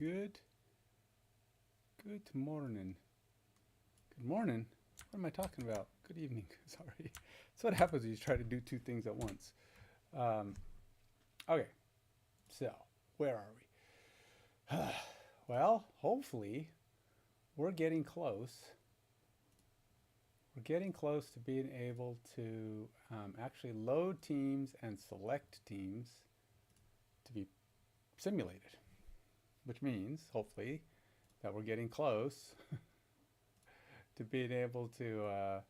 Good. Good morning. Good morning. What am I talking about? Good evening. Sorry. That's what happens when you try to do two things at once. Um, okay. So, where are we? Well, hopefully, we're getting close. We're getting close to being able to actually load teams and select teams to be simulated, which means, hopefully, that we're getting close to being able to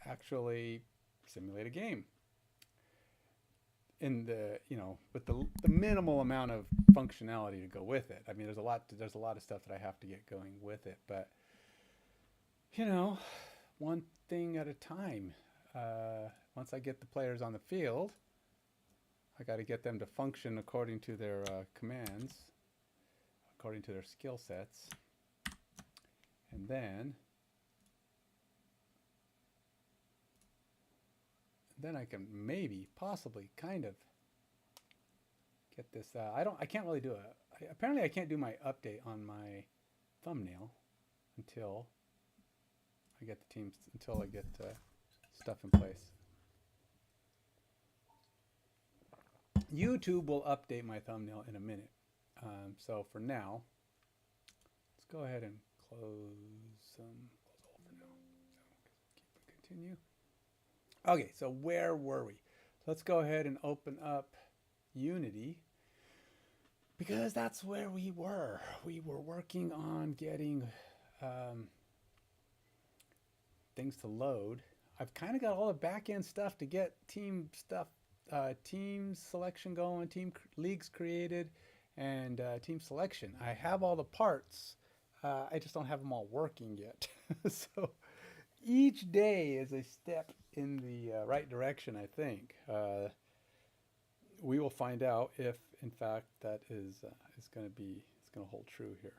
actually simulate a game in the with the minimal amount of functionality to go with it. I mean, there's a lot of stuff that I have to get going with it, but you know, one thing at a time. Once I get the players on the field, I got to get them to function according to their commands, according to their skill sets, and then I can maybe, possibly, kind of get this. I can't really do it. Apparently, I can't do my update on my thumbnail until I get the teams, until I get stuff in place. YouTube will update my thumbnail in a minute. So for now, let's go ahead and close all for now. So continue. Okay, so where were we? Let's go ahead and open up Unity because that's where we were. We were working on getting things to load. I've kind of got all the back end stuff to get team stuff, team selection going, leagues created, and team selection. I have all the parts. I just don't have them all working yet. So each day is a step in the right direction, I think. We will find out if, in fact, that is going to hold true here.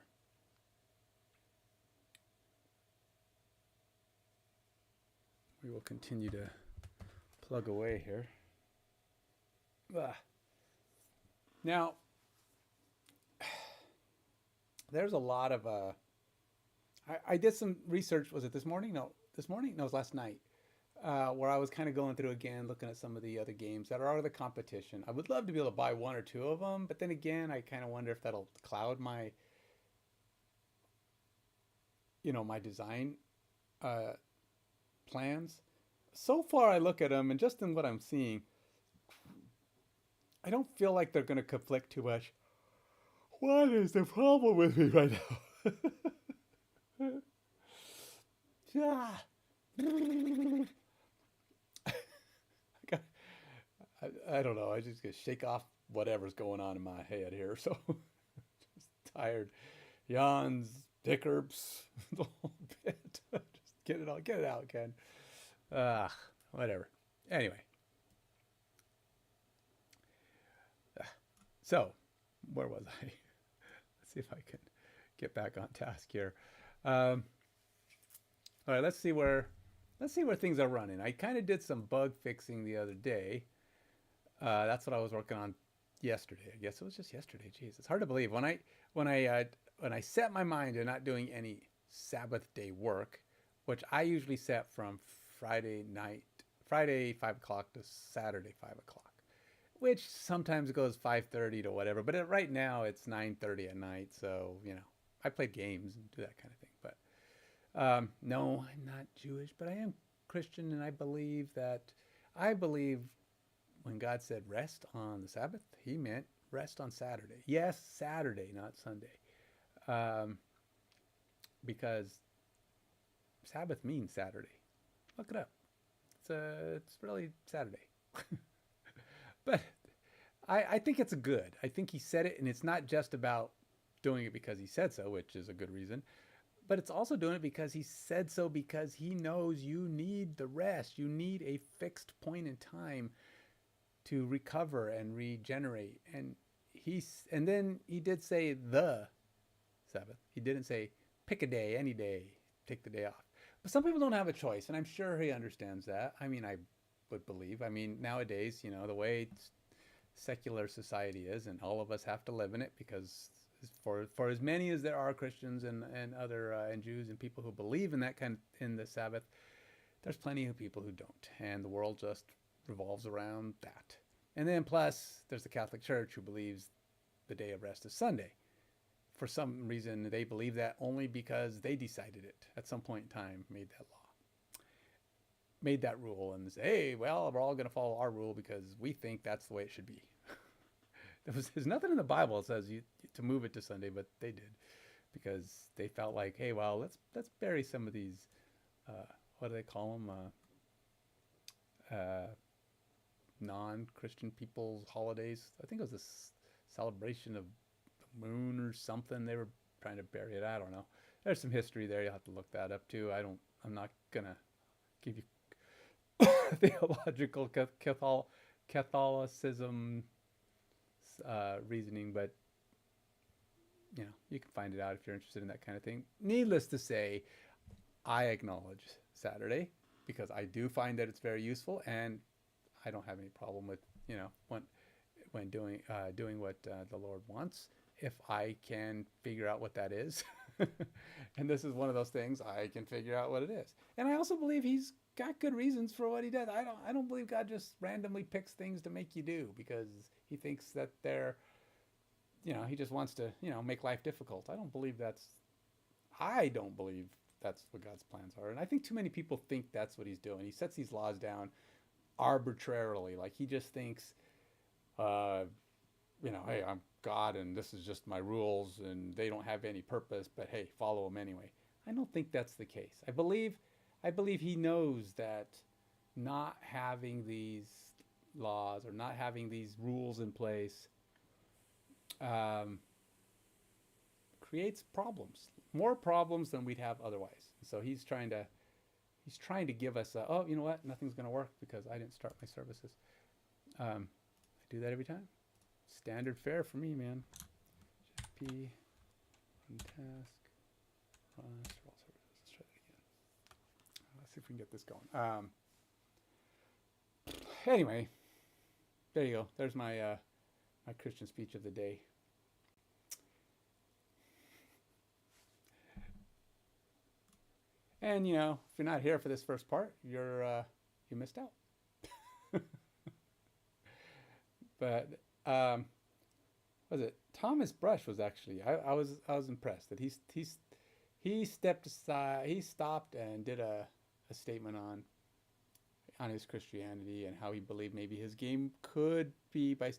We will continue to plug away here. Now, there's a lot of I did some research. Was it this morning? No, this morning? No, it was last night. Where I was kind of going through again, looking at some of the other games that are out of the competition. I would love to be able to buy one or two of them, but then again, I kind of wonder if that'll cloud my, my design plans. So far, I look at them, and just in what I'm seeing, I don't feel like they're going to conflict too much. What is the problem with me right now? Yeah. I don't know. I just get shake off whatever's going on in my head here. So just tired, yawns, hiccups, the whole bit. Just get it out, Ken. Whatever. Anyway, so where was I? Let's see if I can get back on task here. All right, let's see where things are running. I kind of did some bug fixing the other day. That's what I was working on yesterday. I guess it was just yesterday. Jeez, it's hard to believe when I set my mind to not doing any Sabbath day work, which I usually set from Friday 5 o'clock to Saturday 5 o'clock, which sometimes goes 5:30 to whatever. But right now it's 9:30 at night, so I play games and do that kind of thing. But no, I'm not Jewish, but I am Christian, and I believe when God said rest on the Sabbath, he meant rest on Saturday. Yes, Saturday, not Sunday. Because Sabbath means Saturday. Look it up. It's really Saturday. But I think it's good. I think he said it, and it's not just about doing it because he said so, which is a good reason. But it's also doing it because he said so, because he knows you need the rest. You need a fixed point in time to recover and regenerate. And then he did say the Sabbath. He didn't say pick a day, any day, take the day off. But some people don't have a choice, and I'm sure he understands that. I mean, I would believe. I mean, nowadays, the way secular society is, and all of us have to live in it, because for as many as there are Christians and other and Jews and people who believe in that kind of, in the Sabbath, there's plenty of people who don't, and the world just revolves around that. And then plus there's the Catholic Church, who believes the day of rest is Sunday. For some reason they believe that only because they decided it at some point in time, made that law, made that rule, and say, hey, well, we're all going to follow our rule because we think that's the way it should be. There's nothing in the Bible that says you to move it to Sunday, but they did, because they felt like, hey, well, let's bury some of these, what do they call them? Non-Christian people's holidays. I think it was a celebration of the moon or something. They were trying to bury it. I don't know. There's some history there. You'll have to look that up too. I'm not gonna give you theological Catholicism reasoning, but you can find it out if you're interested in that kind of thing. Needless to say, I acknowledge Saturday because I do find that it's very useful, and I don't have any problem with when doing what the Lord wants, if I can figure out what that is. And this is one of those things I can figure out what it is. And I also believe He's got good reasons for what He does. I don't believe God just randomly picks things to make you do because He thinks that they're, He just wants to, make life difficult. I don't believe that's what God's plans are. And I think too many people think that's what He's doing. He sets these laws down arbitrarily. Like He just thinks, hey, I'm God and this is just my rules and they don't have any purpose, but hey, follow them anyway. I don't think that's the case. I believe He knows that not having these laws or not having these rules in place creates problems, more problems than we'd have otherwise. So He's trying to give us oh, you know what? Nothing's going to work because I didn't start my services. I do that every time. Standard fare for me, man. P, run task, run all services. Let's try that again. Let's see if we can get this going. Anyway, there you go. There's my my Christian speech of the day. And if you're not here for this first part, you missed out. But was it Thomas Brush was actually I was impressed that he stepped aside, he stopped and did a statement on his Christianity and how he believed maybe his game could be by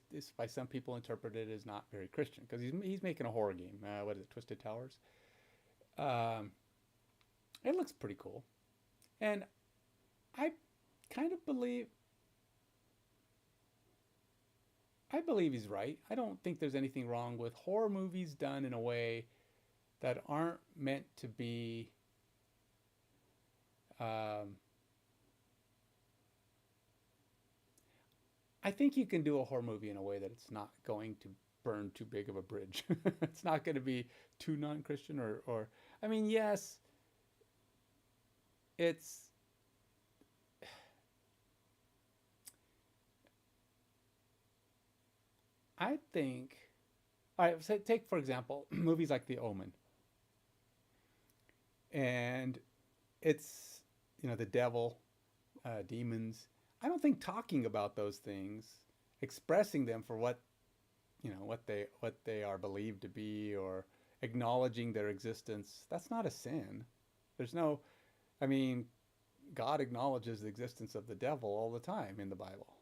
some people interpreted as not very Christian, because he's making a horror game. What is it, Twisted Towers? It looks pretty cool, and I kind of believe he's right. I don't think there's anything wrong with horror movies done in a way that aren't meant to be I think you can do a horror movie in a way that it's not going to burn too big of a bridge. It's not going to be too non-Christian or I mean, yes, it's I think, all right, so take, for example, movies like The Omen. And it's, the devil, demons. I don't think talking about those things, expressing them for what they are believed to be, or acknowledging their existence, that's not a sin. God acknowledges the existence of the devil all the time in the Bible.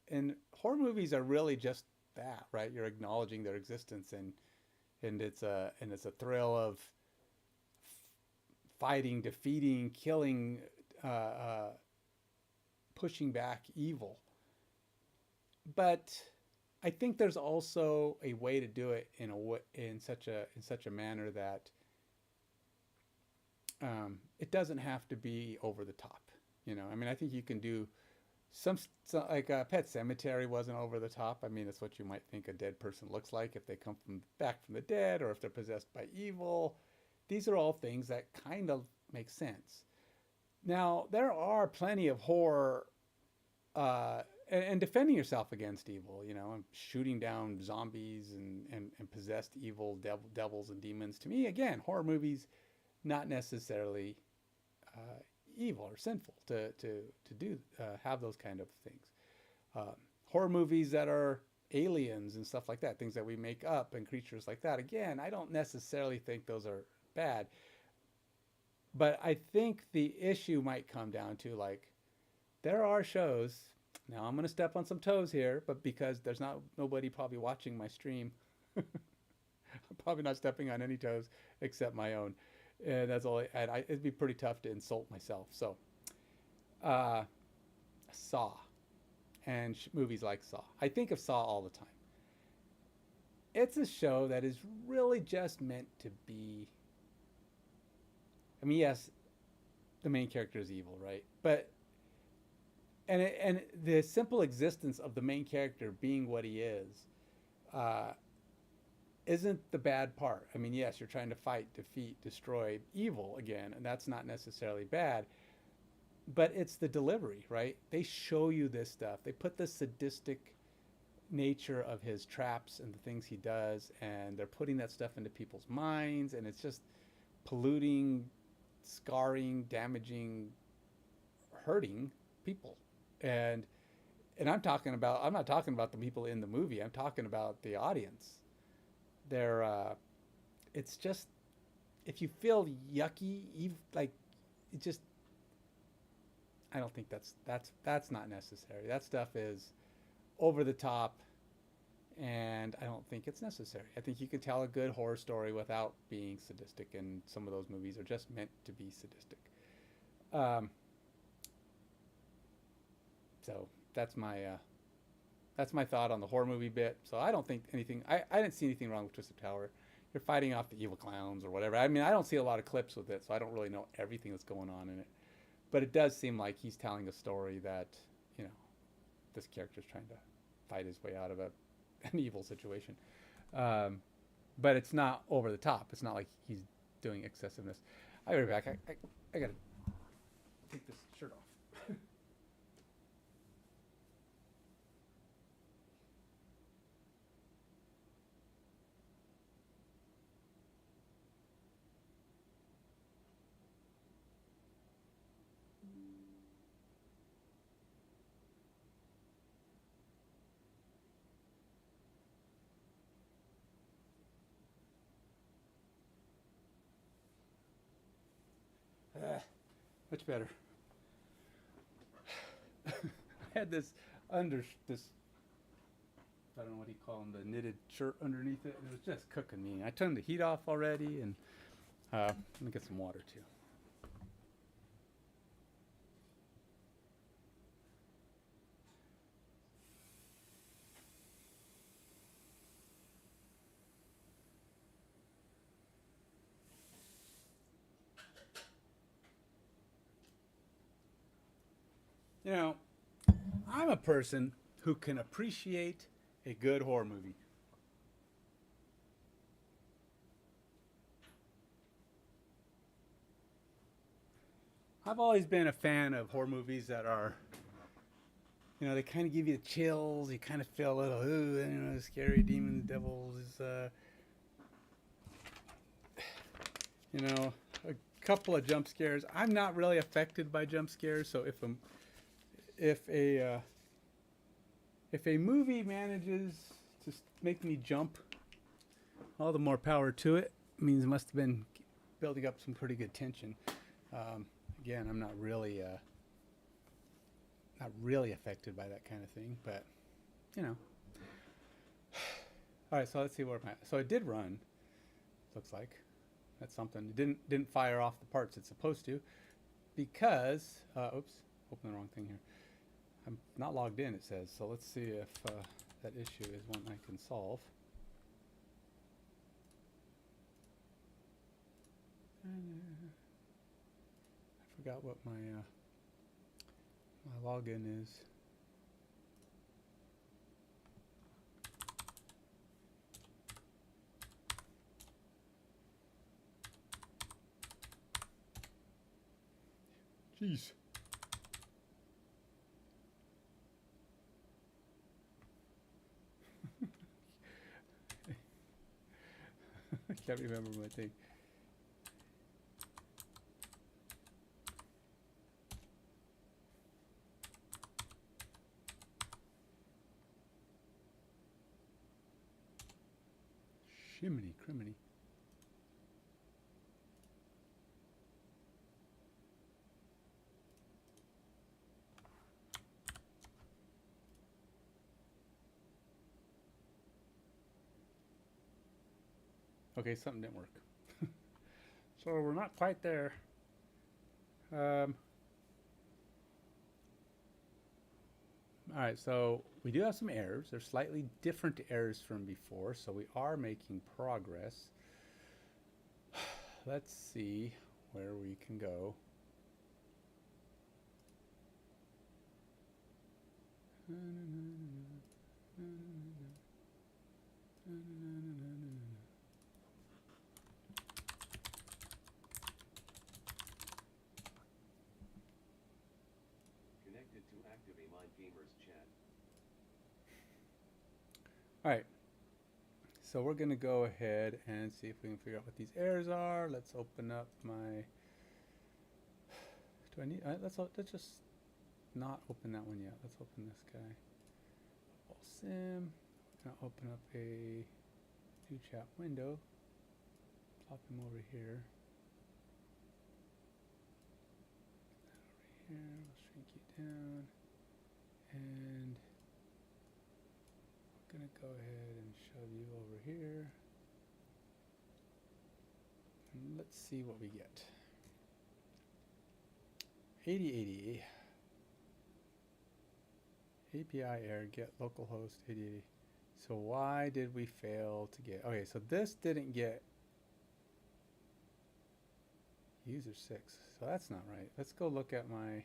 And horror movies are really just that, right? You're acknowledging their existence, and it's a thrill of fighting, defeating, killing, pushing back evil. But I think there's also a way to do it in such a manner that it doesn't have to be over the top. I think you can do some like Pet Sematary wasn't over the top. That's what you might think a dead person looks like if they come back from the dead, or if they're possessed by evil. These are all things that kind of make sense. Now, there are plenty of horror and defending yourself against evil, you know, and shooting down zombies and possessed evil devils and demons. To me, again, horror movies, not necessarily evil or sinful to do have those kind of things. Horror movies that are aliens and stuff like that, things that we make up and creatures like that. Again, I don't necessarily think those are bad, but I think the issue might come down to, like, there are shows. Now I'm going to step on some toes here, but because there's nobody probably watching my stream, I'm probably not stepping on any toes except my own. And that's all. It'd be pretty tough to insult myself. So, Saw and movies like Saw. I think of Saw all the time. It's a show that is really just meant to be. I mean, yes, the main character is evil, right? But and the simple existence of the main character being what he is, isn't the bad part. I mean, yes, you're trying to fight, defeat, destroy evil again, and that's not necessarily bad. But it's the delivery, right? They show you this stuff. They put the sadistic nature of his traps and the things he does, and they're putting that stuff into people's minds, and it's just polluting, scarring, damaging, hurting people. And I'm not talking about the people in the movie. I'm talking about the audience. It's just, if you feel yucky, like, it just, I don't think that's not necessary. That stuff is over the top, and I don't think it's necessary. I think you can tell a good horror story without being sadistic, and some of those movies are just meant to be sadistic. So that's my thought on the horror movie bit. So I don't think anything. I didn't see anything wrong with Twisted Tower. You're fighting off the evil clowns or whatever. I mean, I don't see a lot of clips with it, so I don't really know everything that's going on in it. But it does seem like he's telling a story that, you know, this character's trying to fight his way out of an evil situation. But it's not over the top. It's not like he's doing excessiveness. I'll be back. I gotta take this shirt off. Much better. I had this I don't know what you call them, the knitted shirt underneath it, and it was just cooking me. I turned the heat off already, and let me get some water too. You know, I'm a person who can appreciate a good horror movie. I've always been a fan of horror movies that are, you know, they kind of give you the chills. You kind of feel a little, ooh, you know, scary demons, devils. You know, a couple of jump scares. I'm not really affected by jump scares, so if a movie manages to make me jump, all the more power to it. It means it must have been building up some pretty good tension. Again, I'm not really affected by that kind of thing, but you know. All right, so let's see where I'm at. So it did run. Looks like that's something. It didn't fire off the parts it's supposed to, because oops, open the wrong thing here. I'm not logged in, it says. So let's see if that issue is one I can solve. I forgot what my login is. Jeez. Can't remember my thing. Shiminy criminy. Okay, something didn't work. So we're not quite there. All right, so we do have some errors. They're slightly different errors from before, so we are making progress. Let's see where we can go. Connected to active Mind Gamers chat. All right. So we're going to go ahead and see if we can figure out what these errors are. Let's open up my... Do I need... let's just not open that one yet. Let's open this guy. Sim. We're going to open up a new chat window. Plop him over here. Over here. We'll shrink you down. And I'm going to go ahead and shove you over here. And let's see what we get. 8080. API error, get localhost 8080. So why did we fail to get... Okay, so this didn't get user 6. So that's not right. Let's go look at my...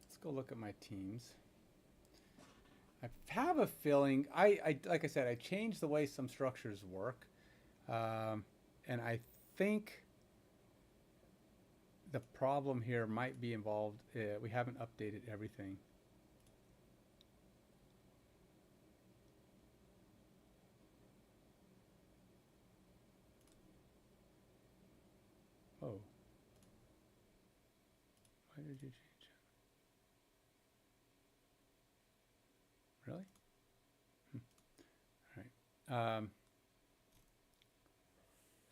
Let's go look at my teams. I have a feeling... like I said, I changed the way some structures work. And I think the problem here might be involved. We haven't updated everything. Oh. Why did you change it? Really? All right.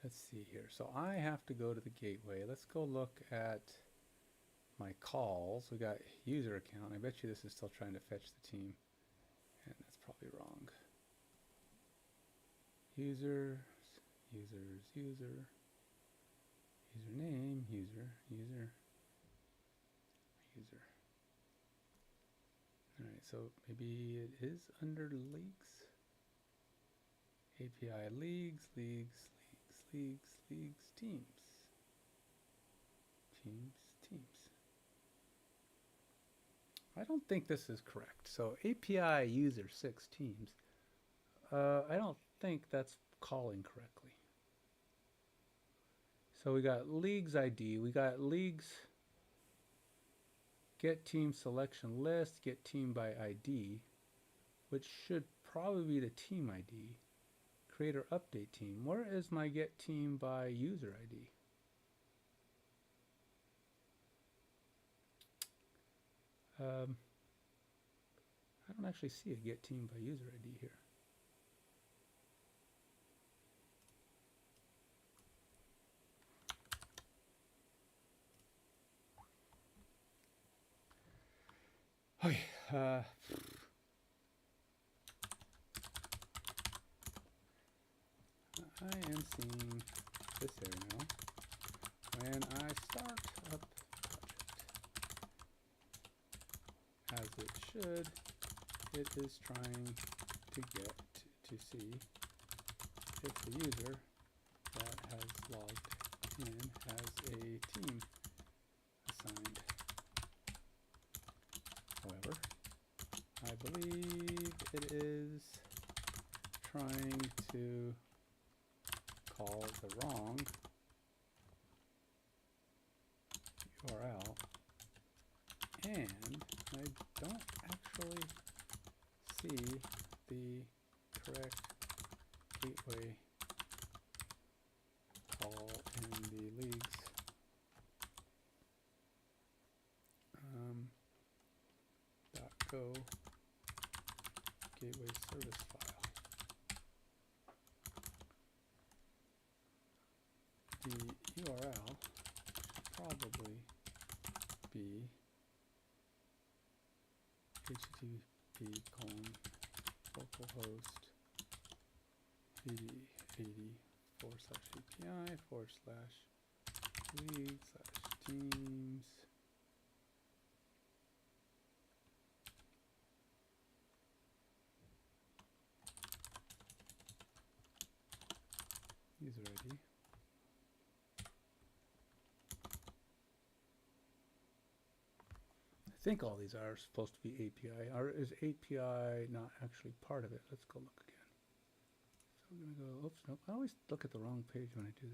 Let's see here. So I have to go to the gateway. Let's go look at my calls. We got user account. I bet you this is still trying to fetch the team. And that's probably wrong. Users, user, username, user. All right, so maybe it is under leagues. API leagues, teams. I don't think this is correct. So API user 6 teams. I don't think that's calling correctly. So we got leagues ID. We got leagues get team selection list, get team by ID, which should probably be the team ID. Creator update team. Where is my get team by user ID? I don't actually see a get team by user ID here. Okay. I am seeing this error now. When I start up project, as it should, it is trying to get to see if the user that has logged in has a team assigned. However, I believe it is trying to call the wrong URL, and I don't actually see see the correct gateway call in the leagues. .go gateway service file. The URL should probably be http localhost 8080/API/league/teams. User ID. I think all these are supposed to be API. Or is API not actually part of it? Let's go look again. So we're going to go, oops, nope. I always look at the wrong page when I do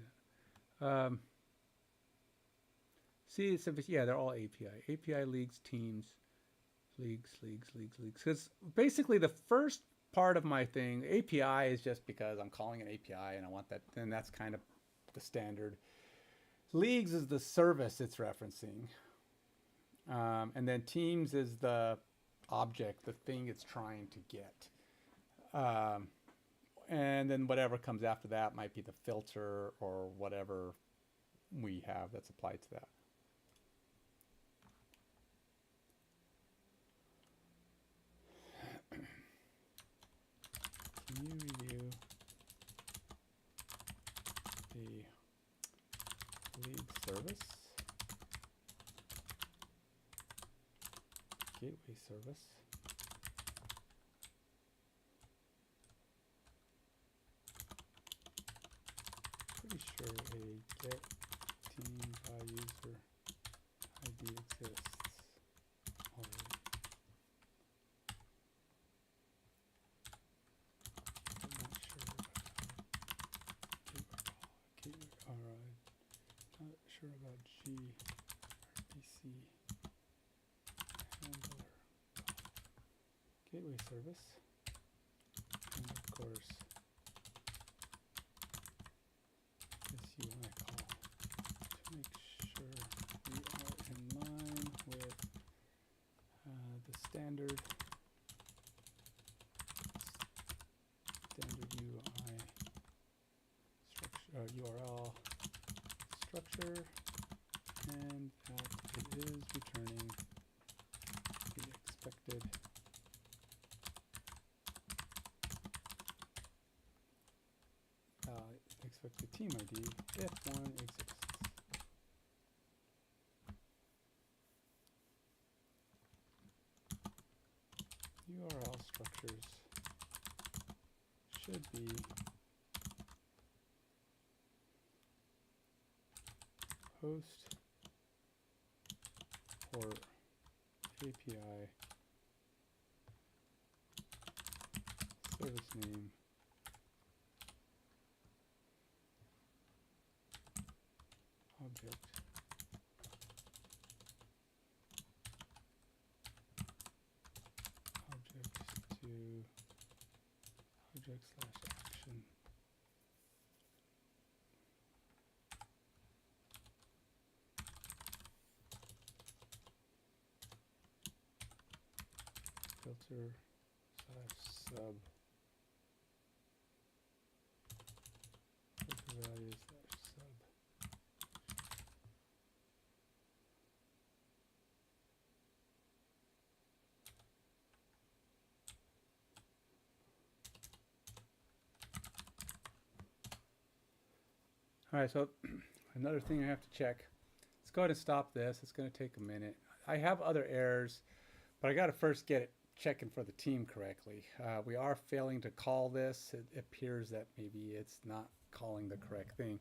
that. See, it's yeah, they're all API. API leagues, teams, leagues. Because basically the first part of my thing, API is just because I'm calling an API and I want that, and that's kind of the standard. Leagues is the service it's referencing. And then teams is the object, the thing it's trying to get. And then whatever comes after that might be the filter or whatever we have that's applied to that. Can you review the league service? Gateway service. Pretty sure a get team by user ID exists already. I'm not sure not sure about gRPC handler gateway service, and of course this UI call to make sure we are in line with the standard UI structure, URL structure, and that it is returning the expected team ID if one exists. URL structures should be host or API service name object to object/action filter/sub filter values/sub. All right, so another thing I have to check. Let's go ahead and stop this. It's going to take a minute. I have other errors, but I got to first get it checking for the team correctly. We are failing to call this. It appears that maybe it's not calling the correct thing.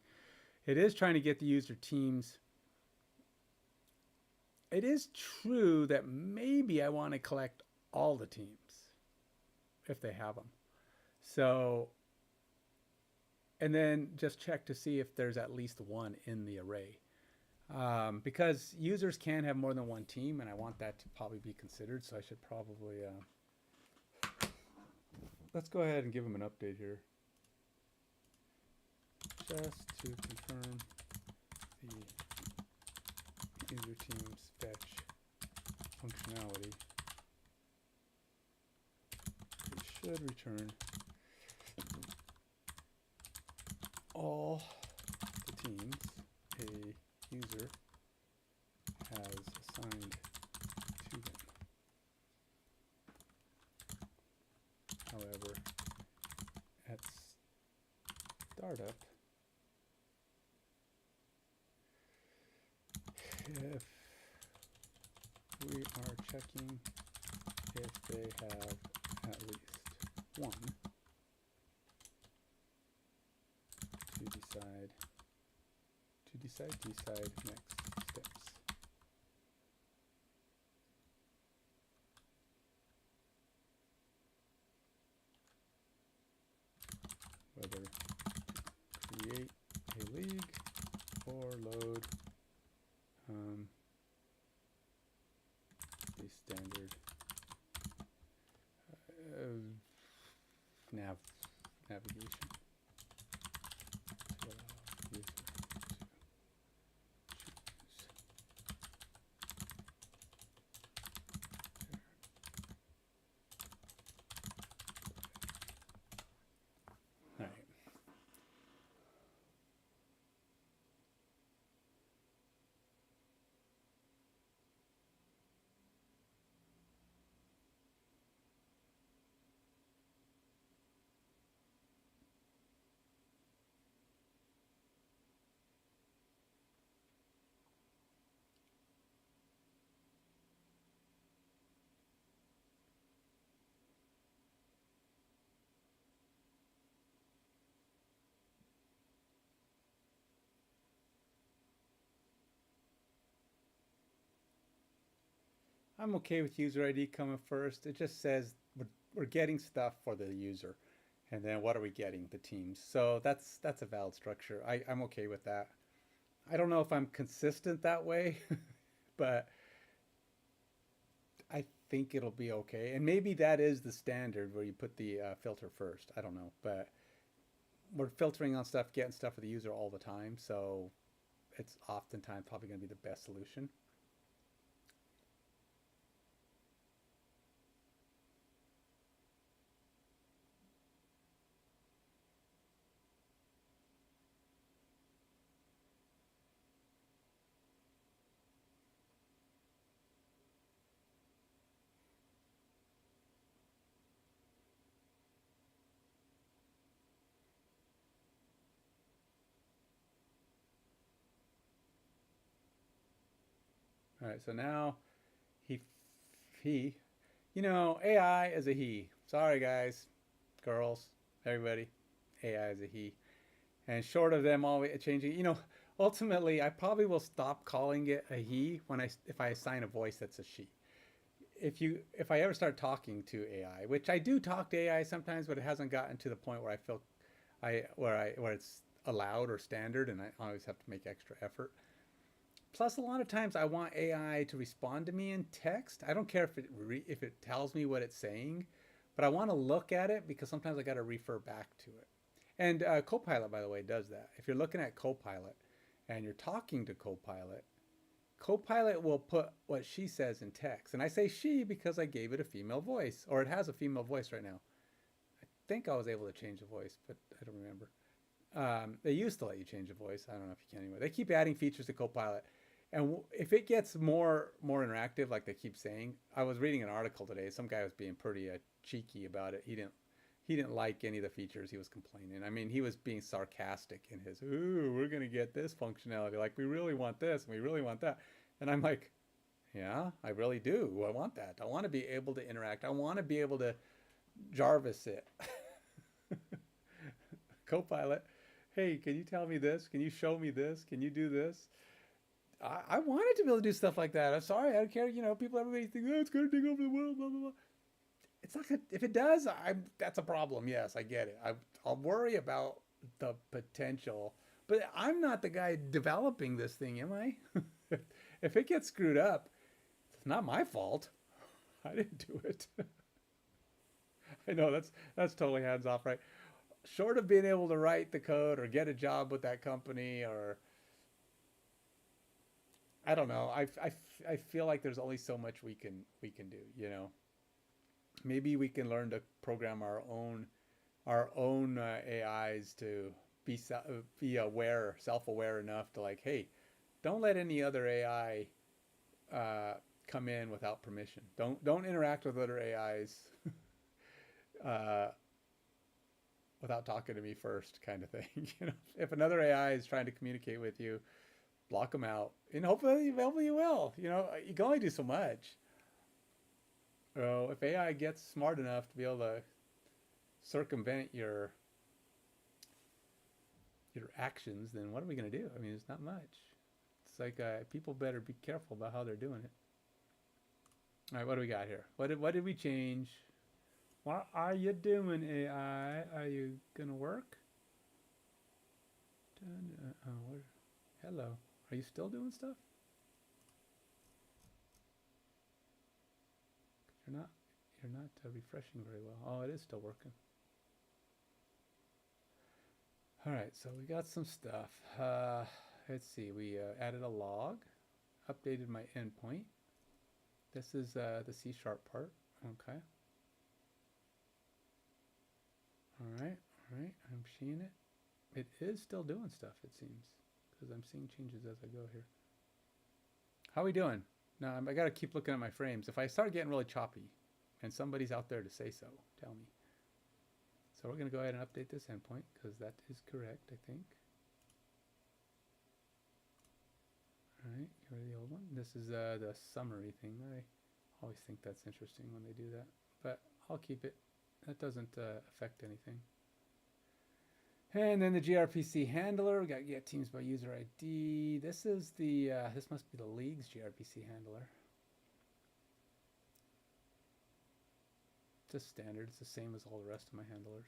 It is trying to get the user teams. It is true that maybe I want to collect all the teams if they have them. So, and then just check to see if there's at least one in the array. Because users can have more than one team, and I want that to probably be considered, so I should probably let's go ahead and give them an update here. Just to confirm the user team's fetch functionality, it should return all the teams a user has assigned to them. However, at startup, if we are checking if they have at least one to decide next steps. Whether to create a league or load the standard navigation to allow user to choose. All right. I'm okay with user ID coming first. It just says we're getting stuff for the user. And then what are we getting? The teams. So that's a valid structure. I'm okay with that. I don't know if I'm consistent that way, but I think it'll be okay. And maybe that is the standard where you put the filter first. I don't know. But we're filtering on stuff, getting stuff for the user all the time. So it's oftentimes probably going to be the best solution. All right, so now he, you know, AI is a he. Sorry, guys, girls, everybody, AI is a he. And short of them always changing, you know, ultimately, I probably will stop calling it a he if I assign a voice that's a she. If I ever start talking to AI, which I do talk to AI sometimes, but it hasn't gotten to the point where I feel where it's allowed or standard, and I always have to make extra effort. Plus, a lot of times I want AI to respond to me in text. I don't care if it tells me what it's saying, but I want to look at it because sometimes I got to refer back to it. And Copilot, by the way, does that. If you're looking at Copilot and you're talking to Copilot, Copilot will put what she says in text. And I say she because I gave it a female voice, or it has a female voice right now. I think I was able to change the voice, but I don't remember. They used to let you change the voice. I don't know if you can anymore. They keep adding features to Copilot. And if it gets more interactive, like they keep saying, I was reading an article today. Some guy was being pretty cheeky about it. He didn't like any of the features. He was complaining. I mean, he was being sarcastic in his, ooh, we're going to get this functionality. Like, we really want this and we really want that. And I'm like, yeah, I really do. I want that. I want to be able to interact. I want to be able to Jarvis it. Copilot, hey, can you tell me this? Can you show me this? Can you do this? I wanted to be able to do stuff like that. I'm sorry, I don't care. You know, everybody thinks, oh, it's going to take over the world, blah, blah, blah. It's not gonna, if it does, that's a problem. Yes, I get it. I'll worry about the potential, but I'm not the guy developing this thing, am I? If it gets screwed up, it's not my fault. I didn't do it. I know that's totally hands off, right? Short of being able to write the code or get a job with that company, or I don't know. I feel like there's only so much we can do. You know, maybe we can learn to program our own AIs to be aware, self-aware enough to like, hey, don't let any other AI come in without permission. Don't interact with other AIs uh, without talking to me first, kind of thing. You know, if another AI is trying to communicate with you, block them out, and hopefully you will. You know, you can only do so much. So if AI gets smart enough to be able to circumvent your actions, then what are we going to do? I mean, it's not much. It's like people better be careful about how they're doing it. All right, what do we got here? What did we change? What are you doing, AI? Are you gonna work? Hello. Are you still doing stuff? You're not. You're not refreshing very well. Oh, it is still working. All right, so we got some stuff. Let's see. We added a log, updated my endpoint. This is the C# part. Okay. All right. All right. I'm seeing it. It is still doing stuff, it seems, because I'm seeing changes as I go here. How are we doing? Now, I got to keep looking at my frames. If I start getting really choppy, and somebody's out there to say so, tell me. So we're going to go ahead and update this endpoint, because that is correct, I think. All right, get rid of the old one. This is the summary thing. I always think that's interesting when they do that, but I'll keep it. That doesn't affect anything. And then the gRPC handler, we got get teams by user ID. This is the this must be the league's gRPC handler. Just standard. It's the same as all the rest of my handlers.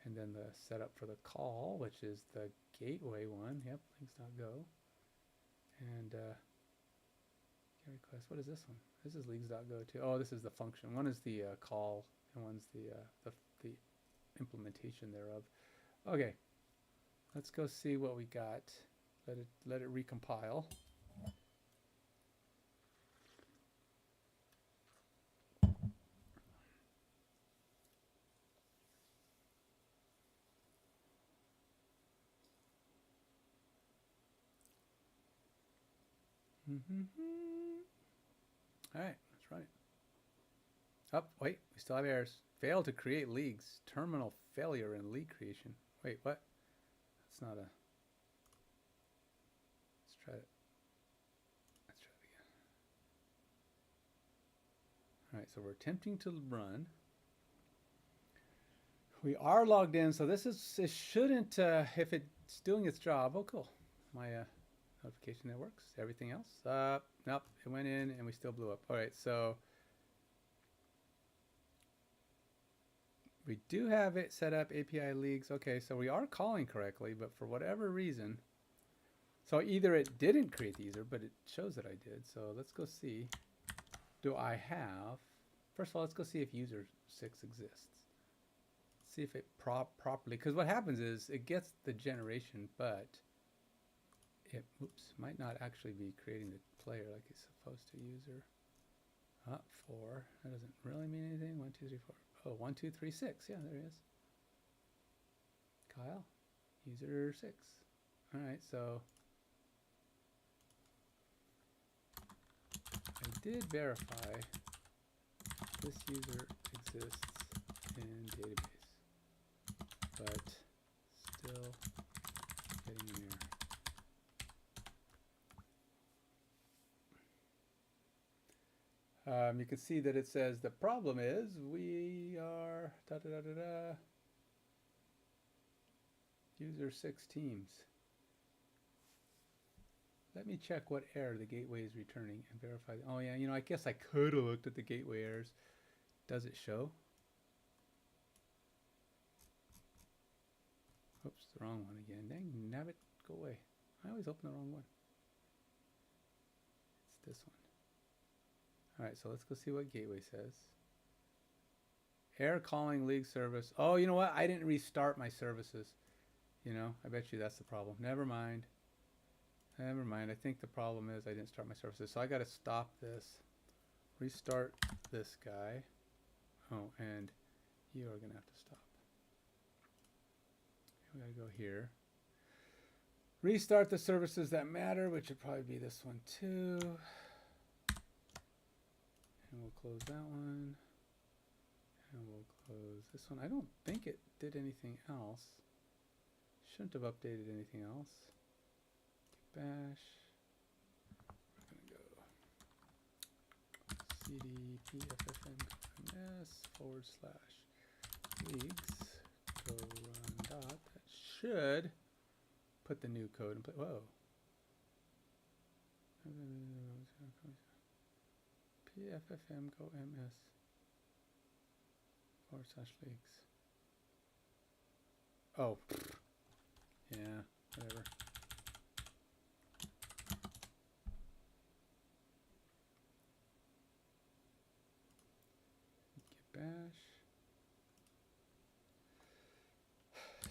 And then the setup for the call, which is the gateway one. Yep, leagues.go. And get request. What is this one? This is leagues.go too. Oh, this is the function. One is the call, and one's the implementation thereof. Okay, let's go see what we got. Let it recompile. All right, let's run it. Oh, wait, we still have errors. Failed to create leagues. Terminal failure in league creation. Wait, what? That's not a... Let's try it. Let's try it again. All right, so we're attempting to run. We are logged in, so this shouldn't, if it's doing its job. Oh, cool. My notification that works. Everything else? Nope, it went in and we still blew up. All right, so we do have it set up, API leagues. Okay, so we are calling correctly, but for whatever reason, so either it didn't create the user, but it shows that I did. So let's go see. Do I have, first of all, let's go see if user 6 exists. See if it properly, because what happens is it gets the generation, but it, oops, might not actually be creating the player like it's supposed to. User 4, that doesn't really mean anything. 1 2 3 4. Oh, 1 2 3 6. Yeah, there he is. Kyle, user 6. All right, so I did verify this user exists in database, but still getting an error. You can see that it says the problem is we are user 6 teams. Let me check what error the gateway is returning and verify. Oh yeah, you know, I guess I could have looked at the gateway errors. Does it show? Oops, the wrong one again. Dang, nabbit, go away. I always open the wrong one. It's this one. All right, so let's go see what gateway says. Air calling league service. Oh, you know what? I didn't restart my services. You know, I bet you that's the problem. Never mind. Never mind. I think the problem is I didn't start my services. So I got to stop this. Restart this guy. Oh, and you are going to have to stop. We got to go here. Restart the services that matter, which would probably be this one too. And we'll close that one. And we'll close this one. I don't think it did anything else. Shouldn't have updated anything else. Bash. We're going to go cd pffm/leagues go run dot. That should put the new code in place. Whoa. pffm go ms/leagues. Oh. Yeah, whatever. Git bash.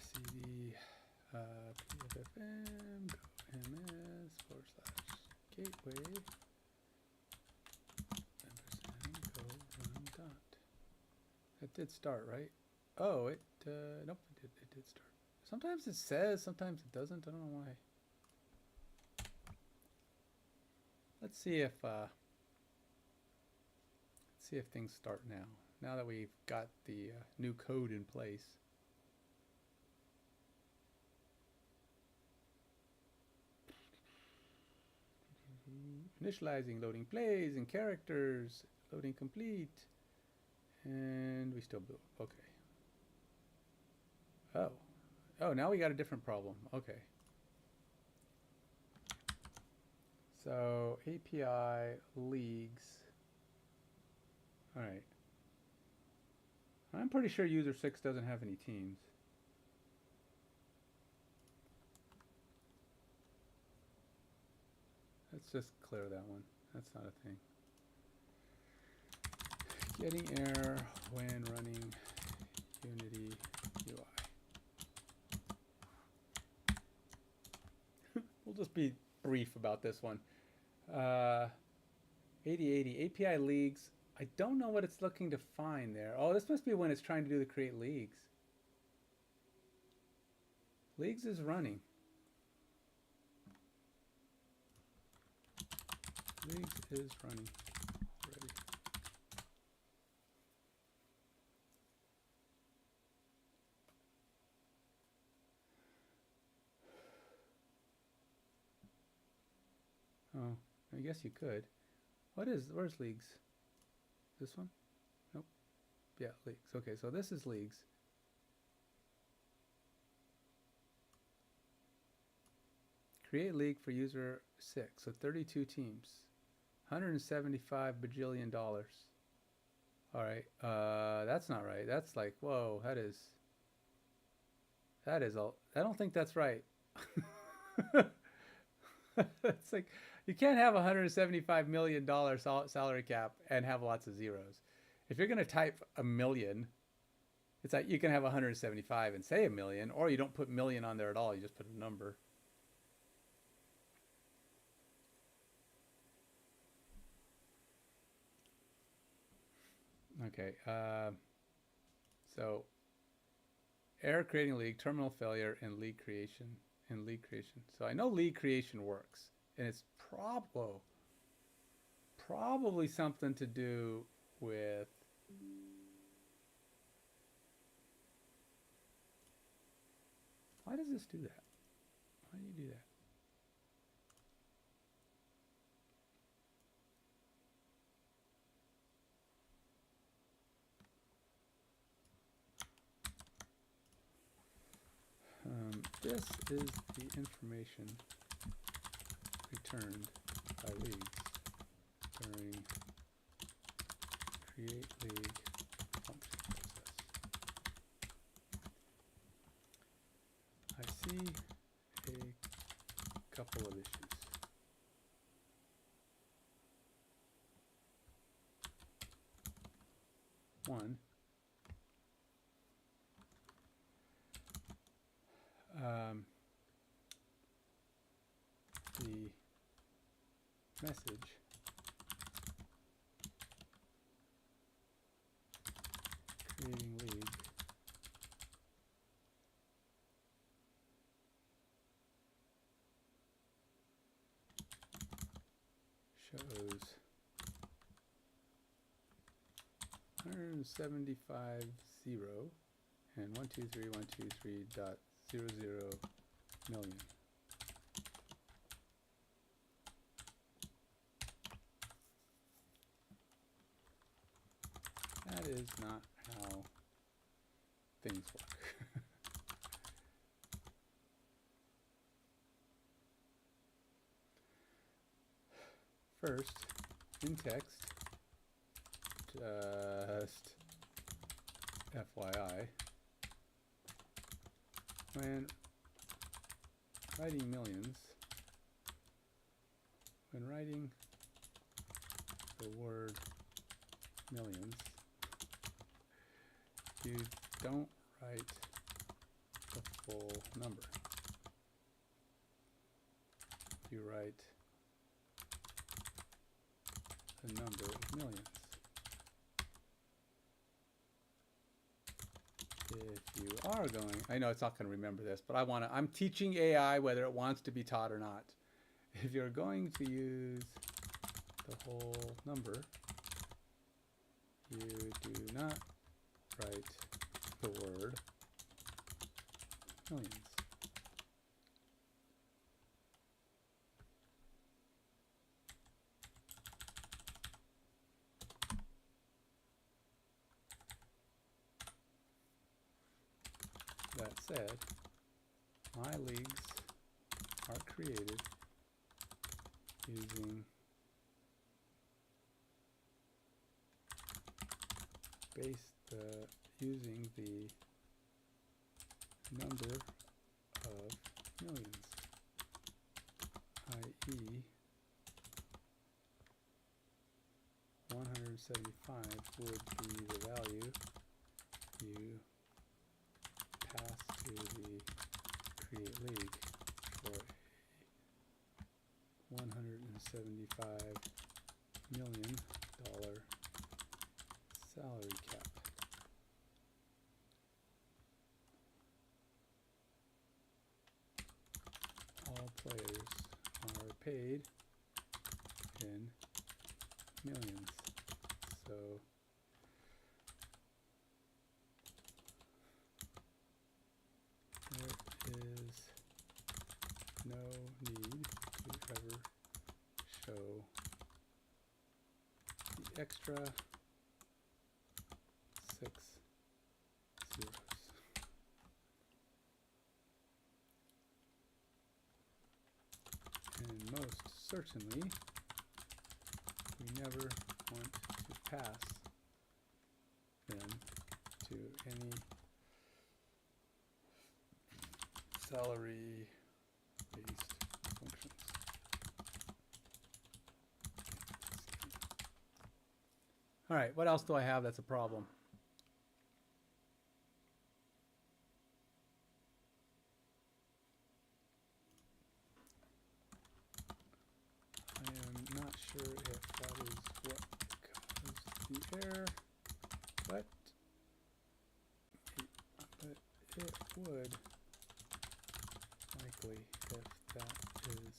cd pffm go ms/gateway & go run dot. That did start, right? Oh, it nope, it did start. Sometimes it says, sometimes it doesn't. I don't know why. Let's see if things start now. Now that we've got the new code in place. Initializing, loading plays and characters, loading complete, and we still build. Okay. Oh. Oh, now we got a different problem. Okay. So API leagues. All right. I'm pretty sure user 6 doesn't have any teams. Let's just clear that one. That's not a thing. Getting error when running Unity UI. We'll just be brief about this one. 8080 API leagues. I don't know what it's looking to find there. Oh, this must be when it's trying to do the create leagues. Leagues is running. Leagues is running already. Oh, I guess you could. Where's leagues? This one? Nope. Yeah, leagues. Okay, so this is leagues. Create league for user 6. So 32 teams. $175 bajillion. All right. That's not right. That's like, whoa, that is all. I don't think that's right. It's like, you can't have $175 million salary cap and have lots of zeros. If you're going to type a million, it's like you can have 175 and say a million, or you don't put million on there at all. You just put a number. Okay. So error creating league, terminal failure, and league creation. So I know league creation works, and it's probably something to do with why does this do that? Why do you do that? This is the information returned by leagues during create league function process. I see a couple of issues. One, the message creating league shows 175 0 and 123.123.00 million. That is not how things work. First, in text, just FYI, when writing millions, when writing the word millions, you don't write the full number. You write the number of millions. If you are going, I know it's not going to remember this, but I'm teaching AI whether it wants to be taught or not. If you're going to use the whole number, you do not write the word millions. That said, my leagues are created using using the number of millions, i.e. 175 would be the value you pass to the create league for a $175 million salary cap. All players are paid in millions. So there is no need to ever show the extra 6 zeros. And most certainly, we never want to pass them to any salary-based functions. All right, what else do I have that's a problem? I am not sure if that is what caused the error, but it would likely if that is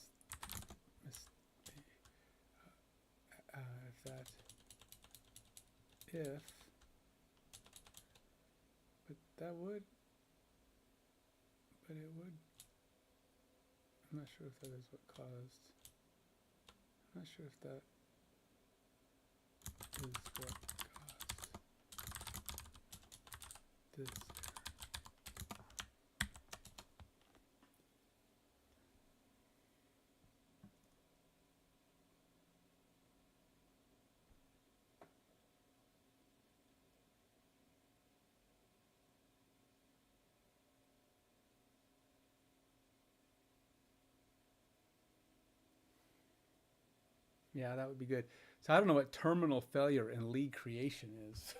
but it would, I'm not sure if that is what caused, I'm not sure if that is what caused this error. Yeah, that would be good. So I don't know what terminal failure in league creation is.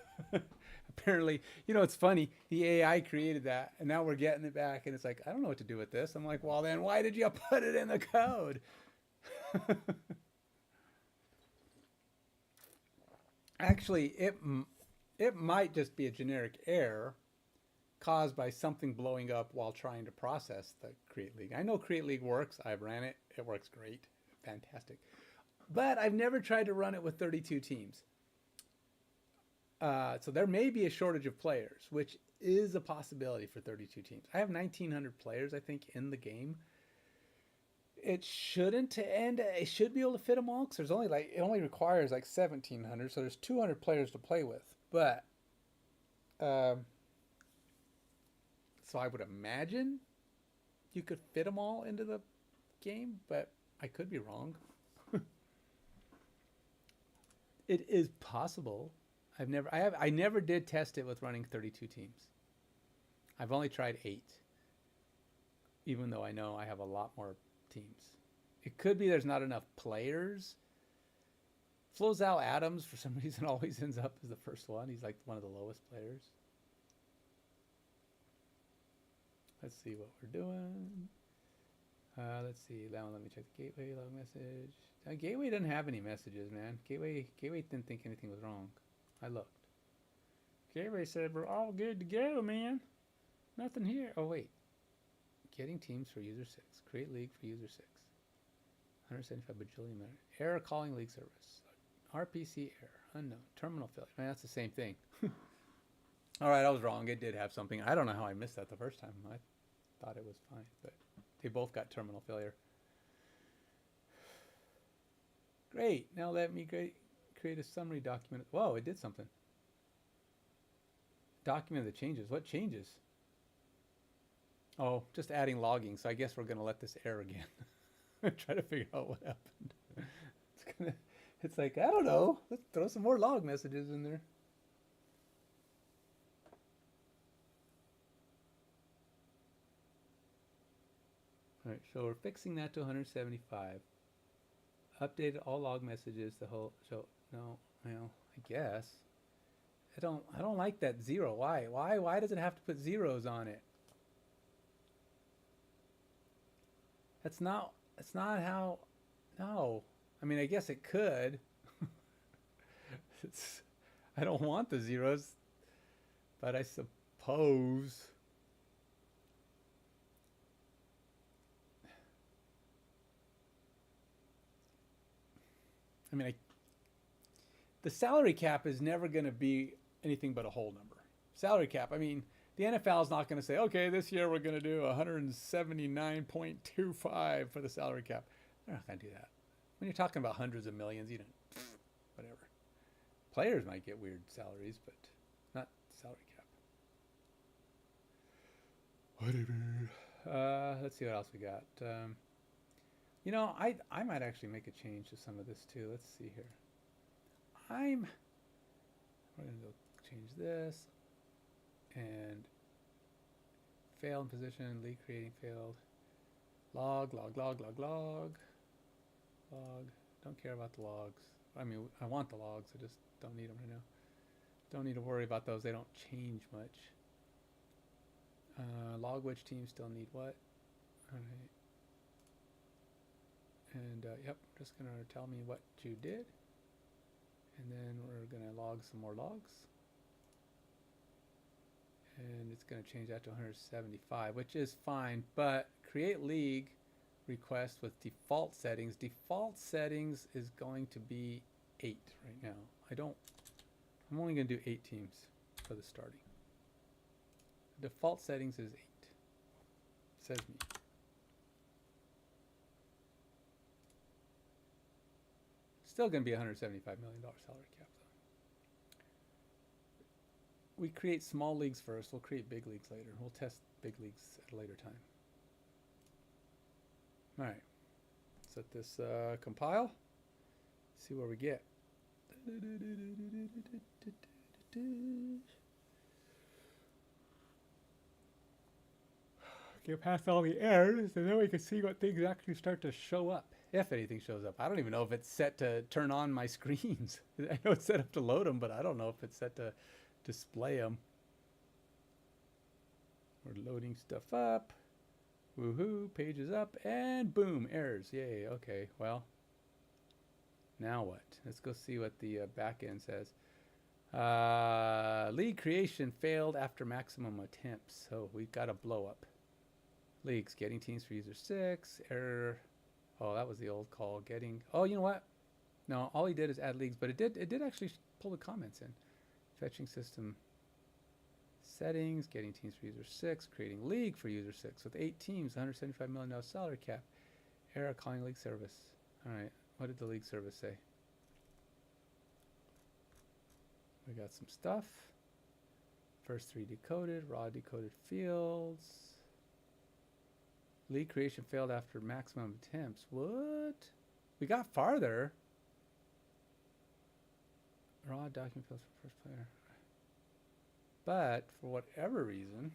Apparently, it's funny. The AI created that, and now we're getting it back, and it's like, I don't know what to do with this. I'm like, well, then why did you put it in the code? Actually, it might just be a generic error caused by something blowing up while trying to process the Create League. I know Create League works. I've ran it. It works great. Fantastic. But I've never tried to run it with 32 teams. So there may be a shortage of players, which is a possibility for 32 teams. I have 1,900 players, I think, in the game. It shouldn't end. It should be able to fit them all, because it only requires like 1,700, so there's 200 players to play with. But so I would imagine you could fit them all into the game, but I could be wrong. It is possible. I never did test it with running 32 teams. I've only tried 8, even though I know I have a lot more teams. It could be there's not enough players. Flozal Adams, for some reason, always ends up as the first one. He's like one of the lowest players. Let's see what we're doing. Let's see. Now let me check the gateway log message. Gateway doesn't have any messages, man. Gateway didn't think anything was wrong. I looked. Gateway said we're all good to go, man. Nothing here. Oh wait. Getting teams for user 6. Create league for user 6. 175 bajillion minutes. Error calling league service. RPC error. Unknown. Terminal failure. Man, that's the same thing. All right, I was wrong. It did have something. I don't know how I missed that the first time. I thought it was fine, but they both got terminal failure. Great. Now let me create a summary document. Whoa, it did something. Document the changes. What changes? Oh, just adding logging. So I guess we're going to let this error again. Try to figure out what happened. It's like, I don't know. Let's throw some more log messages in there. All right, so we're fixing that to 175. Updated all log messages. The whole show. No, well, I guess. I don't like that 0. Why? Why does it have to put zeros on it? That's not how. No. I mean, I guess it could. I don't want the zeros, but I suppose. I mean, the salary cap is never going to be anything but a whole number. Salary cap, I mean, the NFL is not going to say, okay, this year we're going to do 179.25 for the salary cap. They're not going to do that. When you're talking about hundreds of millions, whatever. Players might get weird salaries, but not salary cap. Whatever. Let's see what else we got. I might actually make a change to some of this too. Let's see here. We're going to go change this. And fail in position, league creating failed. Log. Don't care about the logs. I mean, I want the logs. I just don't need them right now. Don't need to worry about those. They don't change much. Log which team still need what. All right. And, yep, just going to tell me what you did. And then we're going to log some more logs. And it's going to change that to 175, which is fine. But create league request with default settings. Default settings is going to be 8 right now. I'm only going to do 8 teams for the starting. Default settings is 8. Says me. Still going to be $175 million salary cap, though. We create small leagues first. We'll create big leagues later. We'll test big leagues at a later time. All right. Let this compile. See where we get. Get past all the errors, and then we can see what things actually start to show up. If anything shows up. I don't even know if it's set to turn on my screens. I know it's set up to load them, but I don't know if it's set to display them. We're loading stuff up. Woohoo, page is up, and boom, errors. Yay, okay, well, now what? Let's go see what the back end says. League creation failed after maximum attempts. So we've got a blow up. Leagues, getting teams for user 6, error. Oh, that was the old call. Getting, oh, you know what? No, all he did is add leagues, but it did actually pull the comments in. Fetching system settings, getting teams for user 6, creating league for user 6 with 8 teams, $175 million salary cap. Error calling league service. All right, what did the league service say? We got some stuff. First 3 decoded, raw decoded fields. League creation failed after maximum attempts. What? We got farther. Raw document fields for first player. But for whatever reason,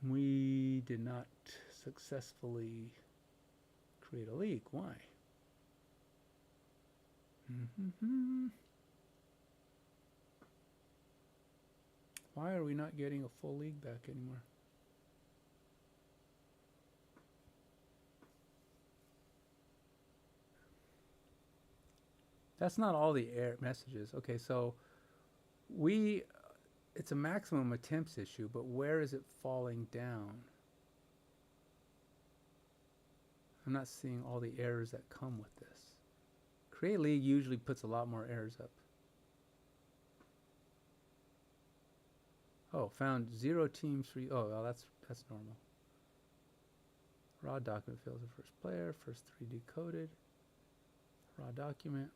we did not successfully create a league. Why? Why are we not getting a full league back anymore? That's not all the error messages. Okay, so it's a maximum attempts issue, but where is it falling down? I'm not seeing all the errors that come with this. Create league usually puts a lot more errors up. Oh, found 0 teams for you. Oh, well, that's normal. Raw document fields of first player, first 3 decoded. Raw document.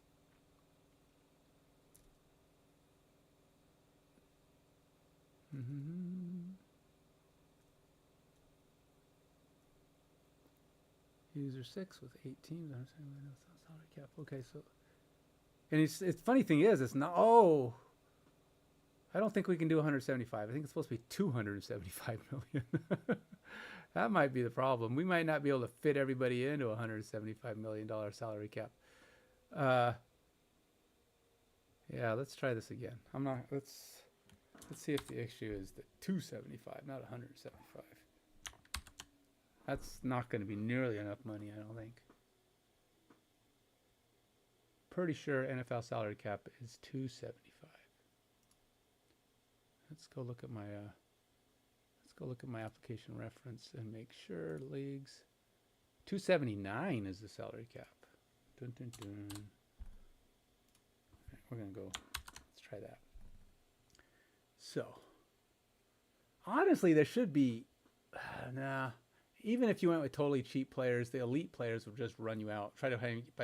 User 6 with 8 teams. Salary cap. Okay, so, and it's funny thing is, it's not. Oh, I don't think we can do 175. I think it's supposed to be 275 million. That might be the problem. We might not be able to fit everybody into a $175 million salary cap. Yeah, let's try this again. Let's see if the issue is the 275, not 175. That's not going to be nearly enough money, I don't think. Pretty sure NFL salary cap is 275. Let's go look at my application reference and make sure leagues. 279 is the salary cap. Dun, dun, dun. All right, we're gonna go. Let's try that. So, honestly, there should be. Nah. Even if you went with totally cheap players, the elite players would just run you out. By the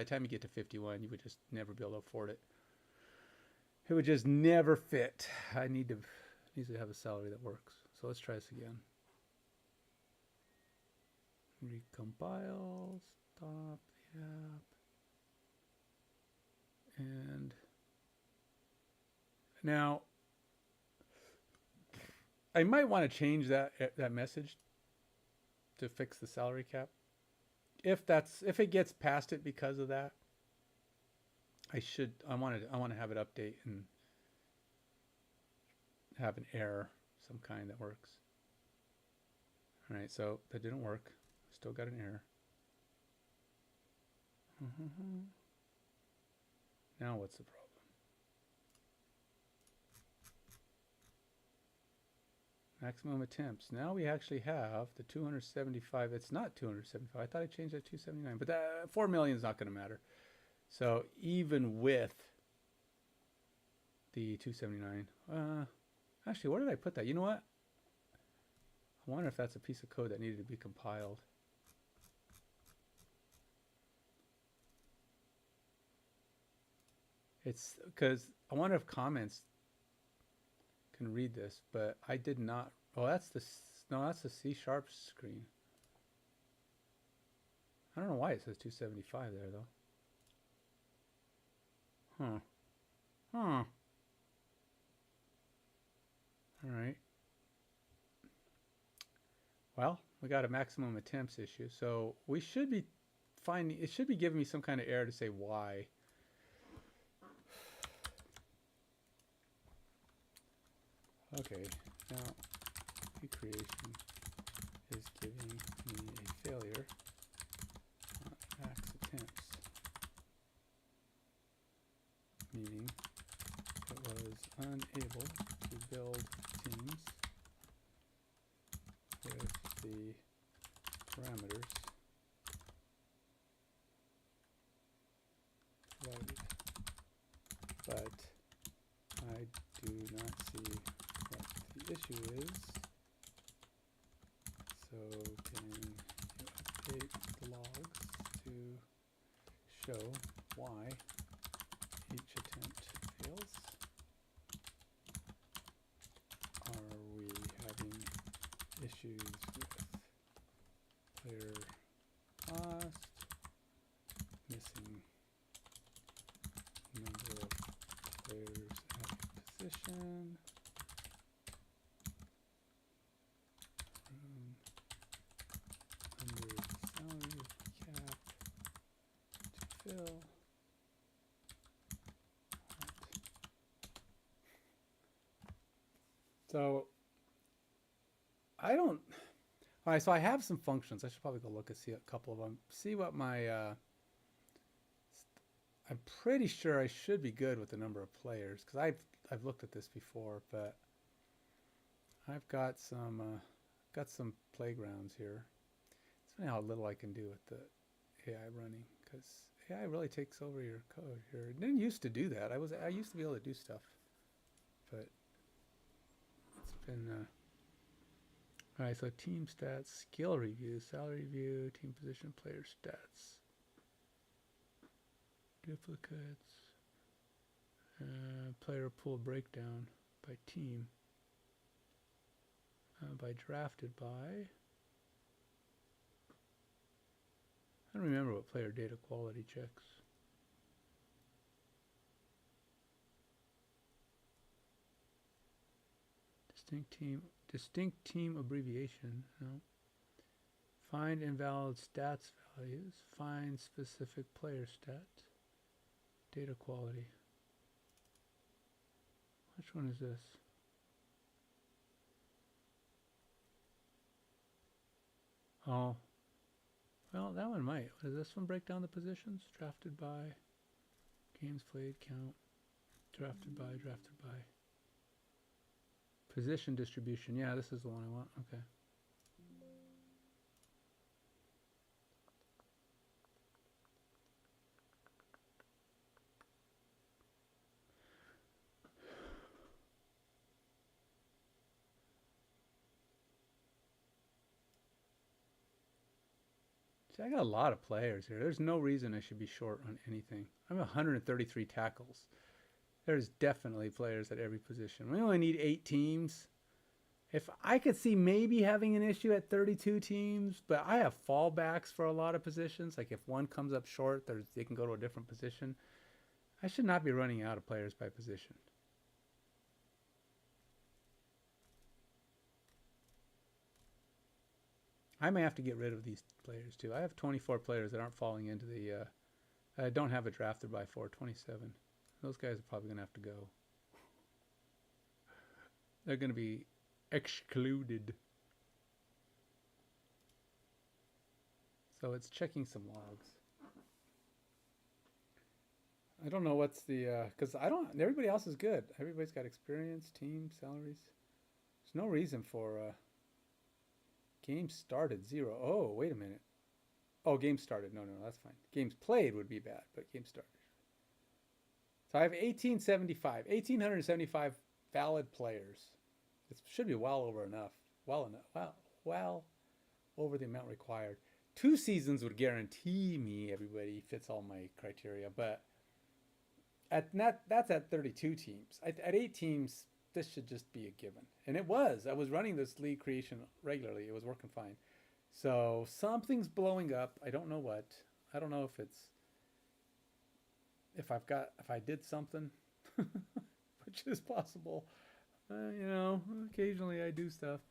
time you get to 51, you would just never be able to afford it. It would just never fit. I need to have a salary that works. So let's try this again. Recompile, stop the app. And now I might want to change that message to fix the salary cap. If it gets past it because of that, I want to have it update and have an error, some kind that works. All right, so that didn't work. Still got an error. Now what's the problem? Maximum attempts. Now we actually have the 275. It's not 275. I thought I changed that to 279, but that 4 million is not going to matter. So even with the 279, actually, where did I put that? You know what? I wonder if that's a piece of code that needed to be compiled. It's because I wonder if comments can read this, but I did not. Oh, that's the C# screen. I don't know why it says 275 there though. All right. Well, we got a maximum attempts issue, so we should be finding. It should be giving me some kind of error to say why. Okay, now recreation is giving me a failure on max attempts, meaning it was unable to build teams with the parameters provided, but I do not see what the issue is. So can you update the logs to show why each attempt fails? Are we having issues with player cost, missing number of players at position, room under the salary cap to fill? So I don't. All right, so I have some functions. I should probably go look and see a couple of them. See what my. I'm pretty sure I should be good with the number of players because I've looked at this before, but I've got some playgrounds here. It's funny how little I can do with the AI running because AI really takes over your code here. It didn't used to do that. I used to be able to do stuff, but it's been. All right, so team stats, skill review, salary review, team position, player stats, duplicates, player pool breakdown by team, by drafted by. I don't remember what player data quality checks. Distinct team abbreviation. No. Find invalid stats values. Find specific player stats. Data quality. Which one is this? Oh. Well, that one might. Does this one break down the positions? Drafted by. Games played count. Drafted by. Position distribution. Yeah, this is the one I want. Okay. See, I got a lot of players here. There's no reason I should be short on anything. I'm 133 tackles. There's definitely players at every position. We only need 8 teams. If I could see maybe having an issue at 32 teams, but I have fallbacks for a lot of positions. Like if one comes up short, they can go to a different position. I should not be running out of players by position. I may have to get rid of these players too. I have 24 players that aren't falling into the... I don't have it drafted by 427. Those guys are probably going to have to go. They're going to be excluded. So it's checking some logs. I don't know what's the... because everybody else is good. Everybody's got experience, team, salaries. There's no reason for... game started 0. Oh, wait a minute. Oh, game started. No, that's fine. Games played would be bad, but game started. So I have 1,875 valid players. It should be well over enough. Well over the amount required. 2 seasons would guarantee me everybody fits all my criteria, but that's at 32 teams. At 8 teams, this should just be a given. And it was. I was running this league creation regularly. It was working fine. So something's blowing up. I don't know what. I don't know if I did something, which is possible. Occasionally I do stuff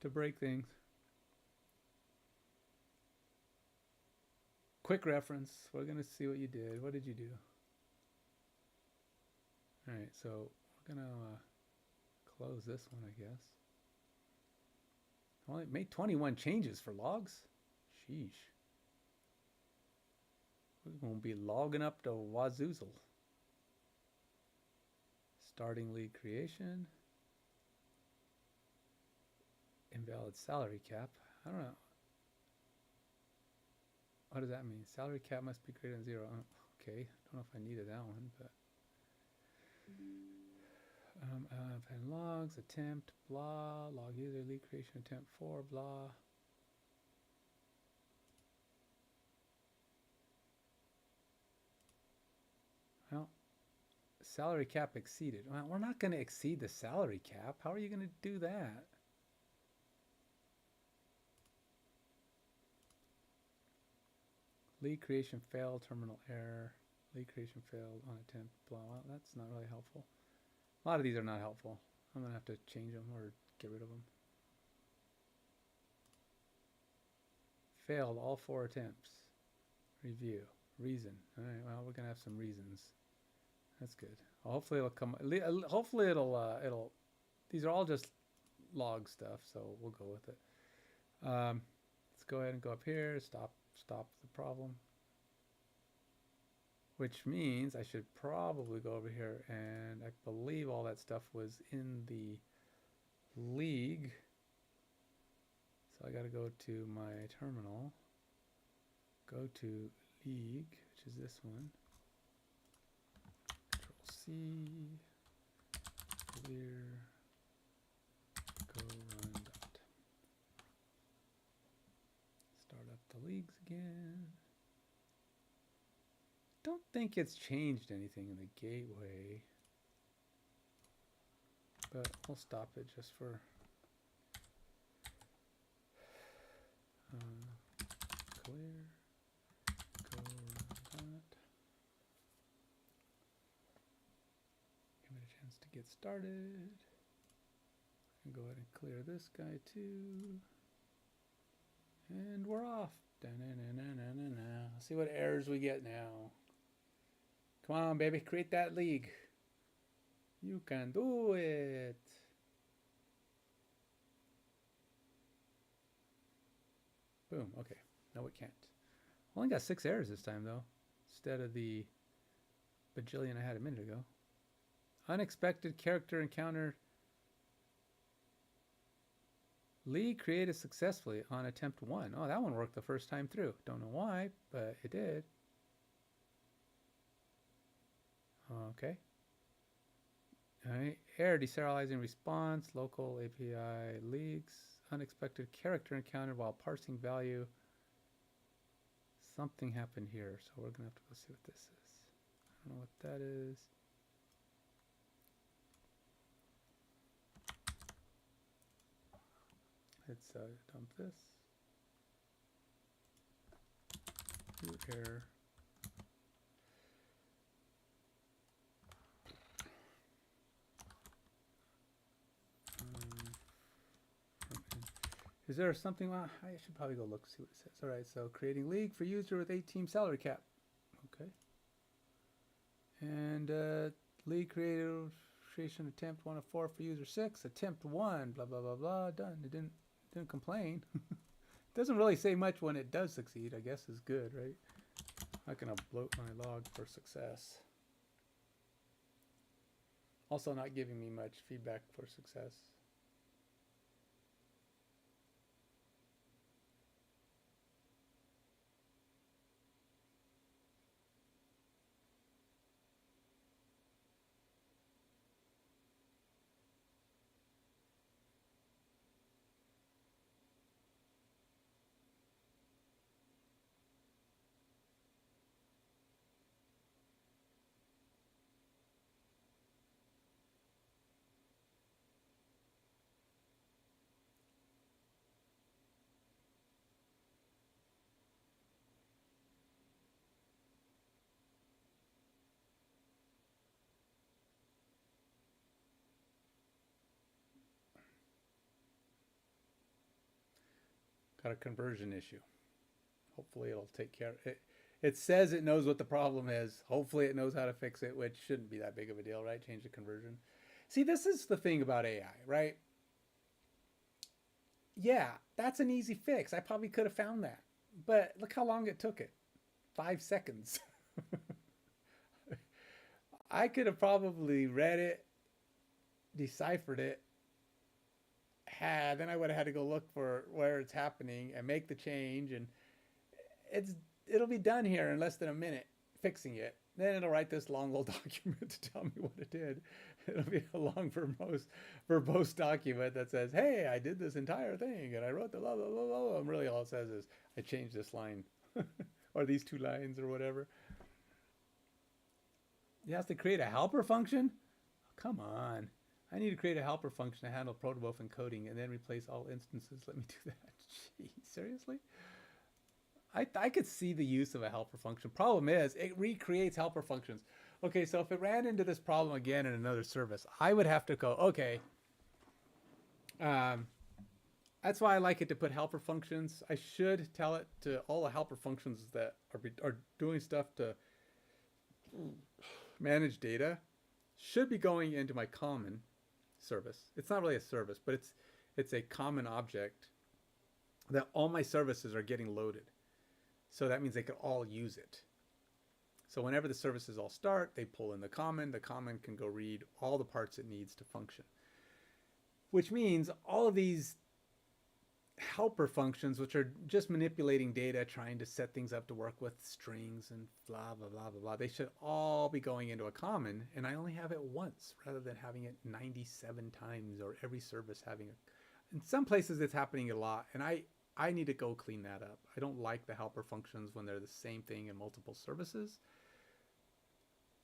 to break things. Quick reference. We're going to see what you did. What did you do? All right, so we're going to close this one, I guess. Well, it made 21 changes for logs. Sheesh. We're going to be logging up to Wazoozle. Starting league creation. Invalid salary cap. I don't know. What does that mean? Salary cap must be greater than 0. Okay. Don't know if I needed that one, but. And logs, attempt, blah, log user, league creation, attempt 4, blah. Well, salary cap exceeded. Well, we're not going to exceed the salary cap. How are you going to do that? League creation failed, terminal error. League creation failed on attempt, blah. Well, that's not really helpful. A lot of these are not helpful. I'm going to have to change them or get rid of them. Failed all 4 attempts. Review. Reason. All right, well, we're going to have some reasons. That's good. Well, hopefully it'll come. Hopefully it'll. These are all just log stuff, so we'll go with it. Let's go ahead and go up here. Stop the problem. Which means I should probably go over here, and I believe all that stuff was in the league. So I got to go to my terminal, go to league, which is this one. Control C, clear, go run dot. Start up the leagues again. Don't think it's changed anything in the gateway, but we'll stop it just for clear, go run dot. Give it a chance to get started. And go ahead and clear this guy too. And we're off. Let's see what errors we get now. Come on, baby, create that league. You can do it. Boom, okay. No, it can't. Only got 6 errors this time, though, instead of the bajillion I had a minute ago. Unexpected character encounter. League created successfully on attempt 1. Oh, that one worked the first time through. Don't know why, but it did. Okay. All right. Error deserializing response, local API leaks, unexpected character encountered while parsing value. Something happened here, so we're going to have to go see what this is. I don't know what that is. Let's dump this. New error. Is there something? Well, I should probably go look, see what it says. All right, so creating league for user with 8-team salary cap. Okay. And league creation attempt 1 of 4 for user 6. Attempt 1. Blah blah blah blah. Done. It didn't complain. Doesn't really say much when it does succeed. I guess is good, right? I'm gonna bloat my log for success. Also, not giving me much feedback for success. Got a conversion issue. Hopefully it'll take care of it. It says it knows what the problem is. Hopefully it knows how to fix it, which shouldn't be that big of a deal, right? Change the conversion. See, this is the thing about AI, right? Yeah, that's an easy fix. I probably could have found that. But look how long it took it. 5 seconds. I could have probably read it, deciphered it, then I would have had to go look for where it's happening and make the change, and it'll be done here in less than a minute fixing it. Then it'll write this long old document to tell me what it did. It'll be a long verbose document that says, hey, I did this entire thing and I wrote the blah blah blah blah, and really all it says is I changed this line or these 2 lines or whatever. You have to create a helper function? Oh, come on. I need to create a helper function to handle protobuf encoding and then replace all instances. Let me do that. Jeez, seriously? I could see the use of a helper function. Problem is, it recreates helper functions. Okay, so if it ran into this problem again in another service, I would have to go, okay. That's why I like it to put helper functions. I should tell it to all the helper functions that are doing stuff to manage data should be going into my common service. It's not really a service, but it's a common object that all my services are getting loaded. So that means they could all use it. So whenever the services all start, they pull in the common can go read all the parts it needs to function. Which means all of these helper functions, which are just manipulating data, trying to set things up to work with strings and blah, blah, blah, blah, blah, they should all be going into a common, and I only have it once rather than having it 97 times or every service having it. In some places it's happening a lot, and I need to go clean that up. I don't like the helper functions when they're the same thing in multiple services.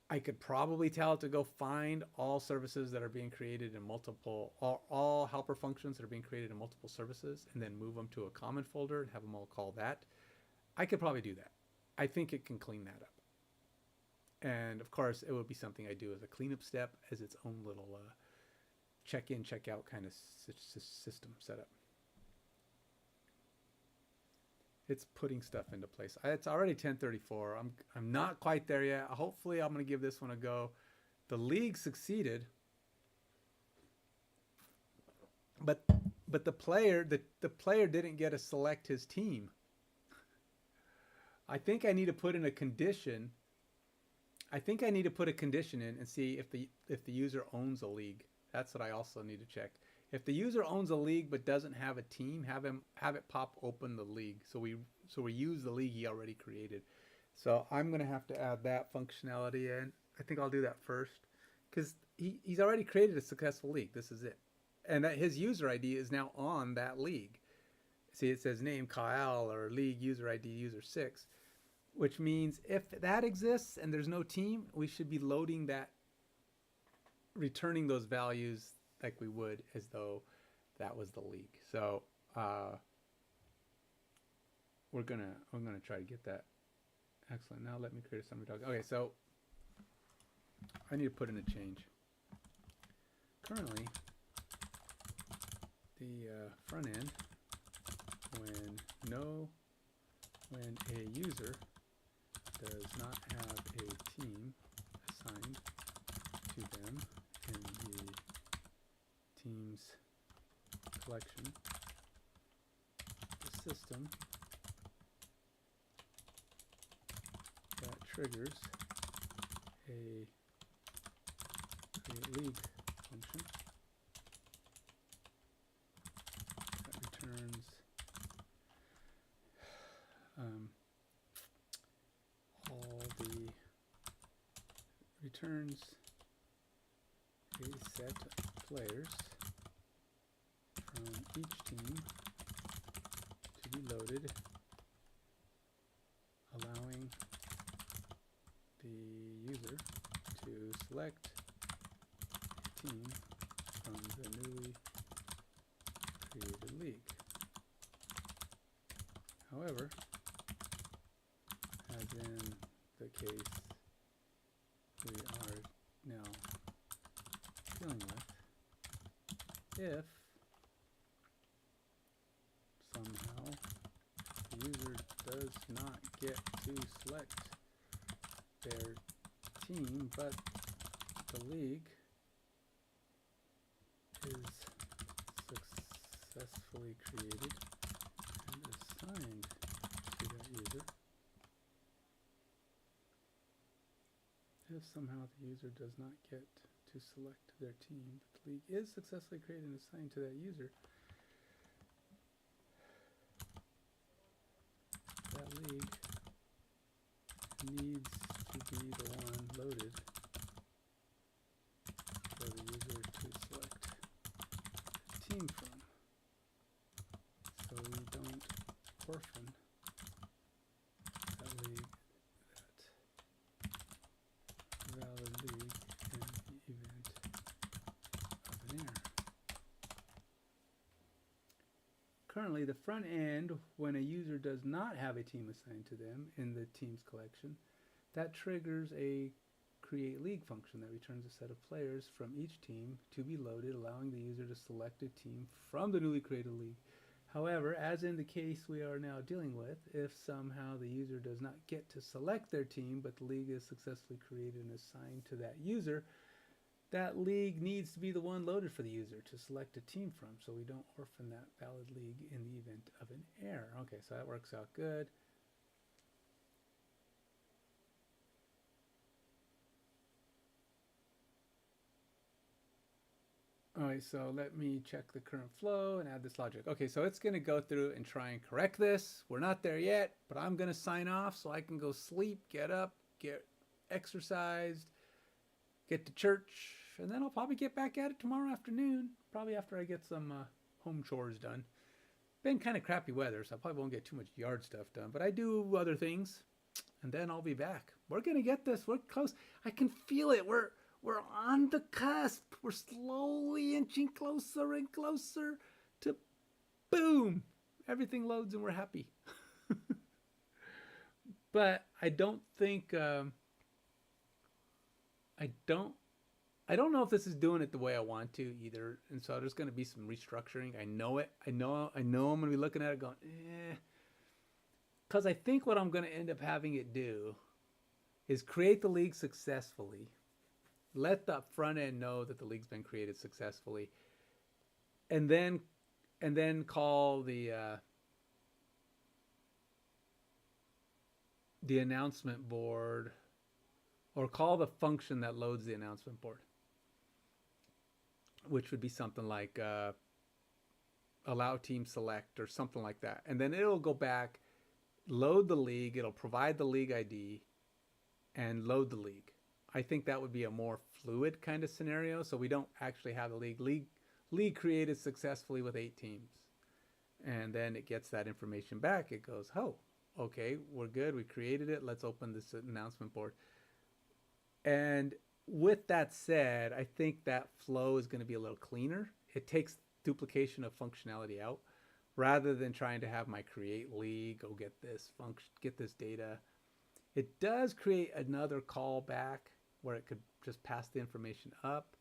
I could probably tell it to go find all services that are being created in multiple, all helper functions that are being created in multiple services, and then move them to a common folder and have them all call that. I could probably do that. I think it can clean that up. And of course, it would be something I do as a cleanup step, as its own little check in, check out kind of system setup. It's putting stuff into place. It's already 10:34. I'm not quite there yet. Hopefully I'm going to give this one a go. The league succeeded, but the player didn't get to select his team. I think I need to put in a condition. I think I need to put a condition in and see if the user owns a league. That's what I also need to check. If the user owns a league but doesn't have a team, have it pop open the league. So we use the league he already created. So I'm gonna have to add that functionality in. I think I'll do that first because he's already created a successful league. This is it, and that his user ID is now on that league. See, it says name Kyle or league user ID user 6, which means if that exists and there's no team, we should be loading that, returning those values like we would as though that was the league. So I'm gonna try to get that. Excellent. Now let me create a summary document. Okay, so I need to put in a change. Currently, the front end, when a user does not have a team assigned to them in the teams collection, the system that triggers a create league function that returns returns a set of players from each team to be loaded, allowing the user to select a team from the newly created league. However, as in the case we are now dealing with, if somehow the user does not get to select their team, but the league is successfully created and assigned to that user. If somehow the user does not get to select their team, but the league is successfully created and assigned to that user, that league needs to be the one loaded for the user to select a team from, so we don't orphan that league, that valid league, in the event of an error. Currently, the front end, when a user does not have a team assigned to them in the teams collection, that triggers a create league function that returns a set of players from each team to be loaded, allowing the user to select a team from the newly created league. However, as in the case we are now dealing with, if somehow the user does not get to select their team, but the league is successfully created and assigned to that user, that league needs to be the one loaded for the user to select a team from, so we don't orphan that valid league in the event of an error. Okay, so that works out good. All right, so let me check the current flow and add this logic. Okay, so it's going to go through and try and correct this. We're not there yet, but I'm going to sign off so I can go sleep, get up, get exercised, get to church, and then I'll probably get back at it tomorrow afternoon, probably after I get some home chores done. Been kind of crappy weather, so I probably won't get too much yard stuff done, but I do other things, and then I'll be back. We're going to get this. We're close. I can feel it. We're on the cusp. We're slowly inching closer and closer to boom. Everything loads and we're happy. But I don't think I don't know if this is doing it the way I want to either. And so there's going to be some restructuring. I know it. I know I'm going to be looking at it going, because I think what I'm going to end up having it do is create the league successfully. Let the front end know that the league's been created successfully, and then call the announcement board, or call the function that loads the announcement board, which would be something like allow team select or something like that, and then it'll go back, load the league, it'll provide the league ID, and load the league. I think that would be a more fluid kind of scenario, so we don't actually have the league created successfully with 8 teams, and then it gets that information back. It goes, oh, okay, we're good, we created it, let's open this announcement board. And with that said, I think that flow is going to be a little cleaner. It takes duplication of functionality out, rather than trying to have my create league, go get this function, get this data. It does create another callback where it could just pass the information up.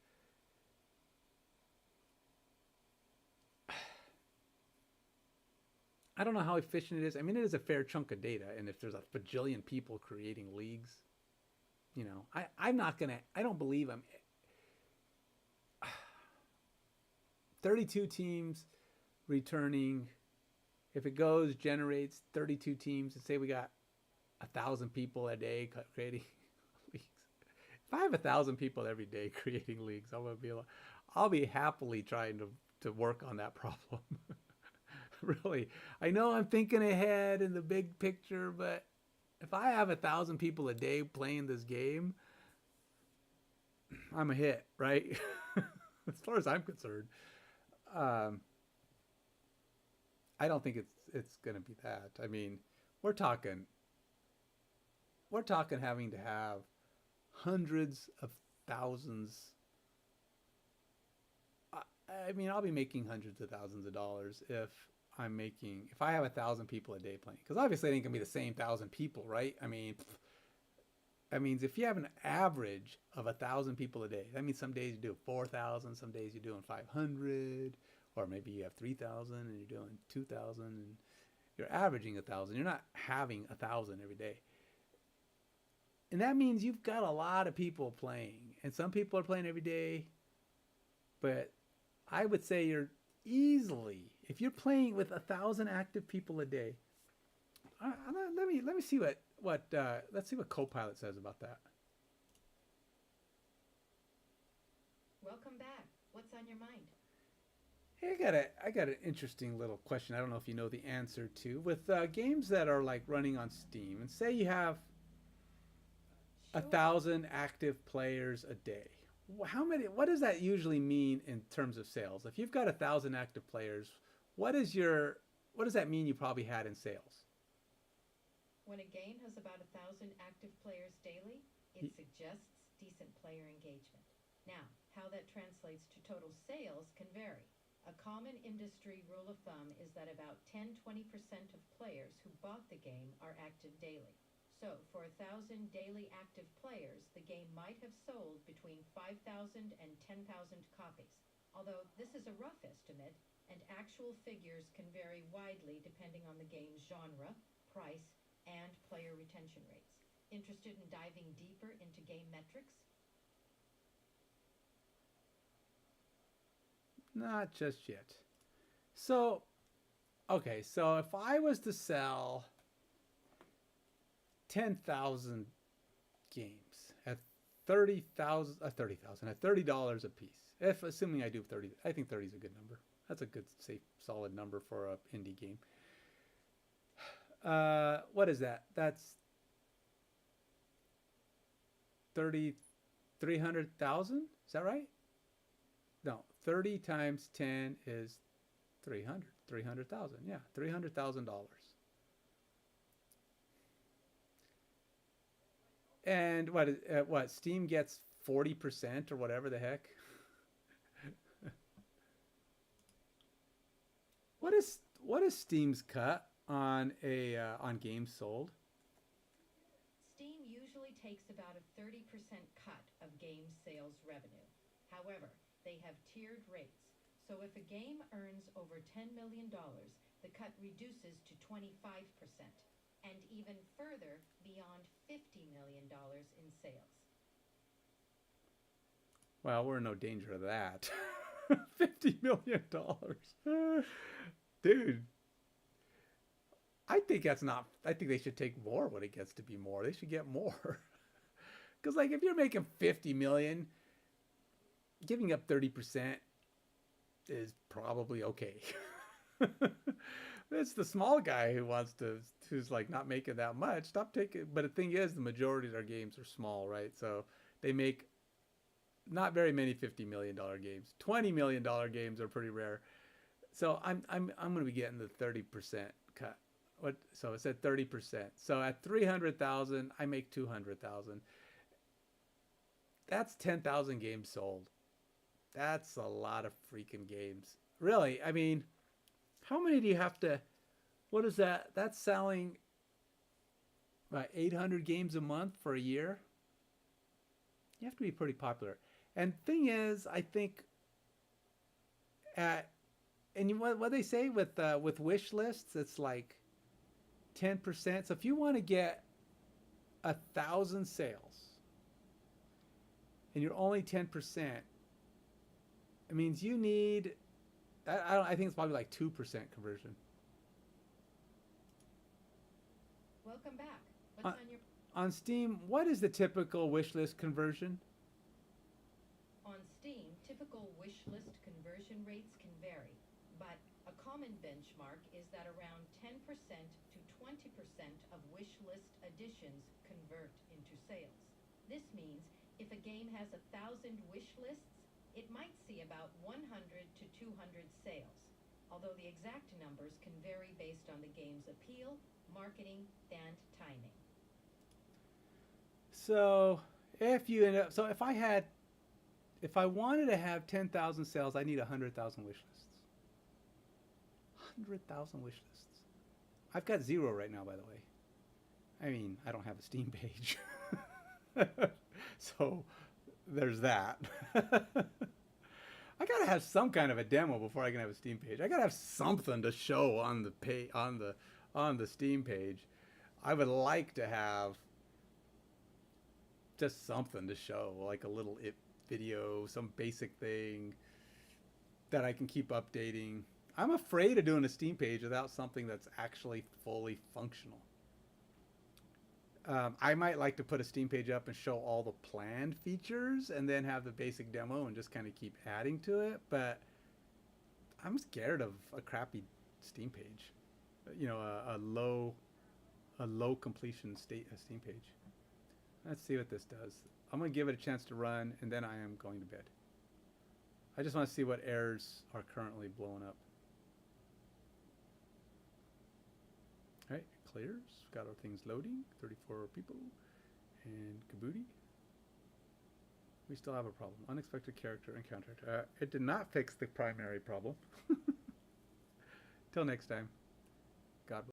I don't know how efficient it is. I mean, it is a fair chunk of data, and if there's a bajillion people creating leagues, you know, I don't believe I'm 32 teams returning. If it goes, generates 32 teams, and say we got 1,000 people a day creating leagues. If I have 1,000 people every day creating leagues, I'll be happily trying to work on that problem. Really, I know I'm thinking ahead in the big picture, but if I have 1,000 people a day playing this game, I'm a hit, right? As far as I'm concerned. I don't think it's going to be that. I mean, we're talking having to have hundreds of thousands. I mean, I'll be making hundreds of thousands of dollars if I have 1,000 people a day playing, because obviously it ain't gonna be the same 1,000 people, right? I mean, that means if you have an average of 1,000 people a day, that means some days you do 4,000, some days you're doing 500, or maybe you have 3,000 and you're doing 2,000, and you're averaging 1,000. You're not having 1,000 every day. And that means you've got a lot of people playing, and some people are playing every day, but I would say you're easily, if you're playing with 1,000 active people a day. Let me see what let's see what Copilot says about that. Welcome back. What's on your mind? Hey, I got an interesting little question. I don't know if you know the answer to with games that are like running on Steam, and say you have Sure. 1,000 active players a day. How many? What does that usually mean in terms of sales? If you've got 1,000 active players, what does that mean you probably had in sales? When a game has about 1,000 active players daily, Y- it suggests decent player engagement. Now, how that translates to total sales can vary. A common industry rule of thumb is that about 10-20% of players who bought the game are active daily. So, for 1,000 daily active players, the game might have sold between 5,000 and 10,000 copies. Although this is a rough estimate, and actual figures can vary widely depending on the game's genre, price, and player retention rates. Interested in diving deeper into game metrics? Not just yet. So, okay, so if I was to sell 10,000 games at 30,000 at $30 a piece. If assuming I do 30, I think 30 is a good number. That's a good, safe, solid number for a indie game. What is that? That's 300,000. Is that right? No, 30 times 10 is 300. 300,000. Yeah, $300,000. And what Steam gets 40% or whatever the heck. What is Steam's cut on on games sold? Steam usually takes about a 30% cut of game sales revenue. However, they have tiered rates. So if a game earns over $10 million, the cut reduces to 25%, and even further beyond $50 million in sales. Well, we're in no danger of that. $50 million. Dude, I think that's not. I think they should take more when it gets to be more. They should get more. Because like if you're making 50 million, giving up 30% is probably okay. It's the small guy who's like not making that much. Stop taking. But the thing is, the majority of their games are small, right? So they make not very many $50 million games. $20 million games are pretty rare. So I'm going to be getting the 30% cut. What? So it said 30%. So at 300,000, I make 200,000. That's 10,000 games sold. That's a lot of freaking games. Really? I mean, how many do you have to? What is that? That's selling about 800 games a month for a year. You have to be pretty popular. And thing is, I think at what they say with wish lists, it's like 10%. So if you want to get 1,000 sales, and you're only 10%, it means you need. I think it's probably like 2% conversion. Welcome back. What's on your On Steam, what is the typical wish list conversion? On Steam, typical wish list conversion rates can vary, but a common benchmark is that around 10% to 20% of wish list additions convert into sales. This means if a game has 1,000 wish lists, it might see about 100 to 200 sales, although the exact numbers can vary based on the game's appeal, marketing, and timing. So if I wanted to have 10,000 sales, I need 100,000 wish lists. 100,000 wish lists. I've got 0 right now, by the way. I mean, I don't have a Steam page. So there's that. I gotta have some kind of a demo before I can have a Steam page. I gotta have something to show on the Steam page. I would like to have just something to show, like a little video, some basic thing. that I can keep updating. I'm afraid of doing a Steam page without something that's actually fully functional. I might like to put a Steam page up and show all the planned features and then have the basic demo and just kind of keep adding to it. But I'm scared of a crappy Steam page, you know, a low completion Steam page. Let's see what this does. I'm going to give it a chance to run, and then I am going to bed. I just want to see what errors are currently blowing up. All right, clears. Got our things loading. 34 people. And Kabooti. We still have a problem. Unexpected character encountered. It did not fix the primary problem. Till next time. God bless.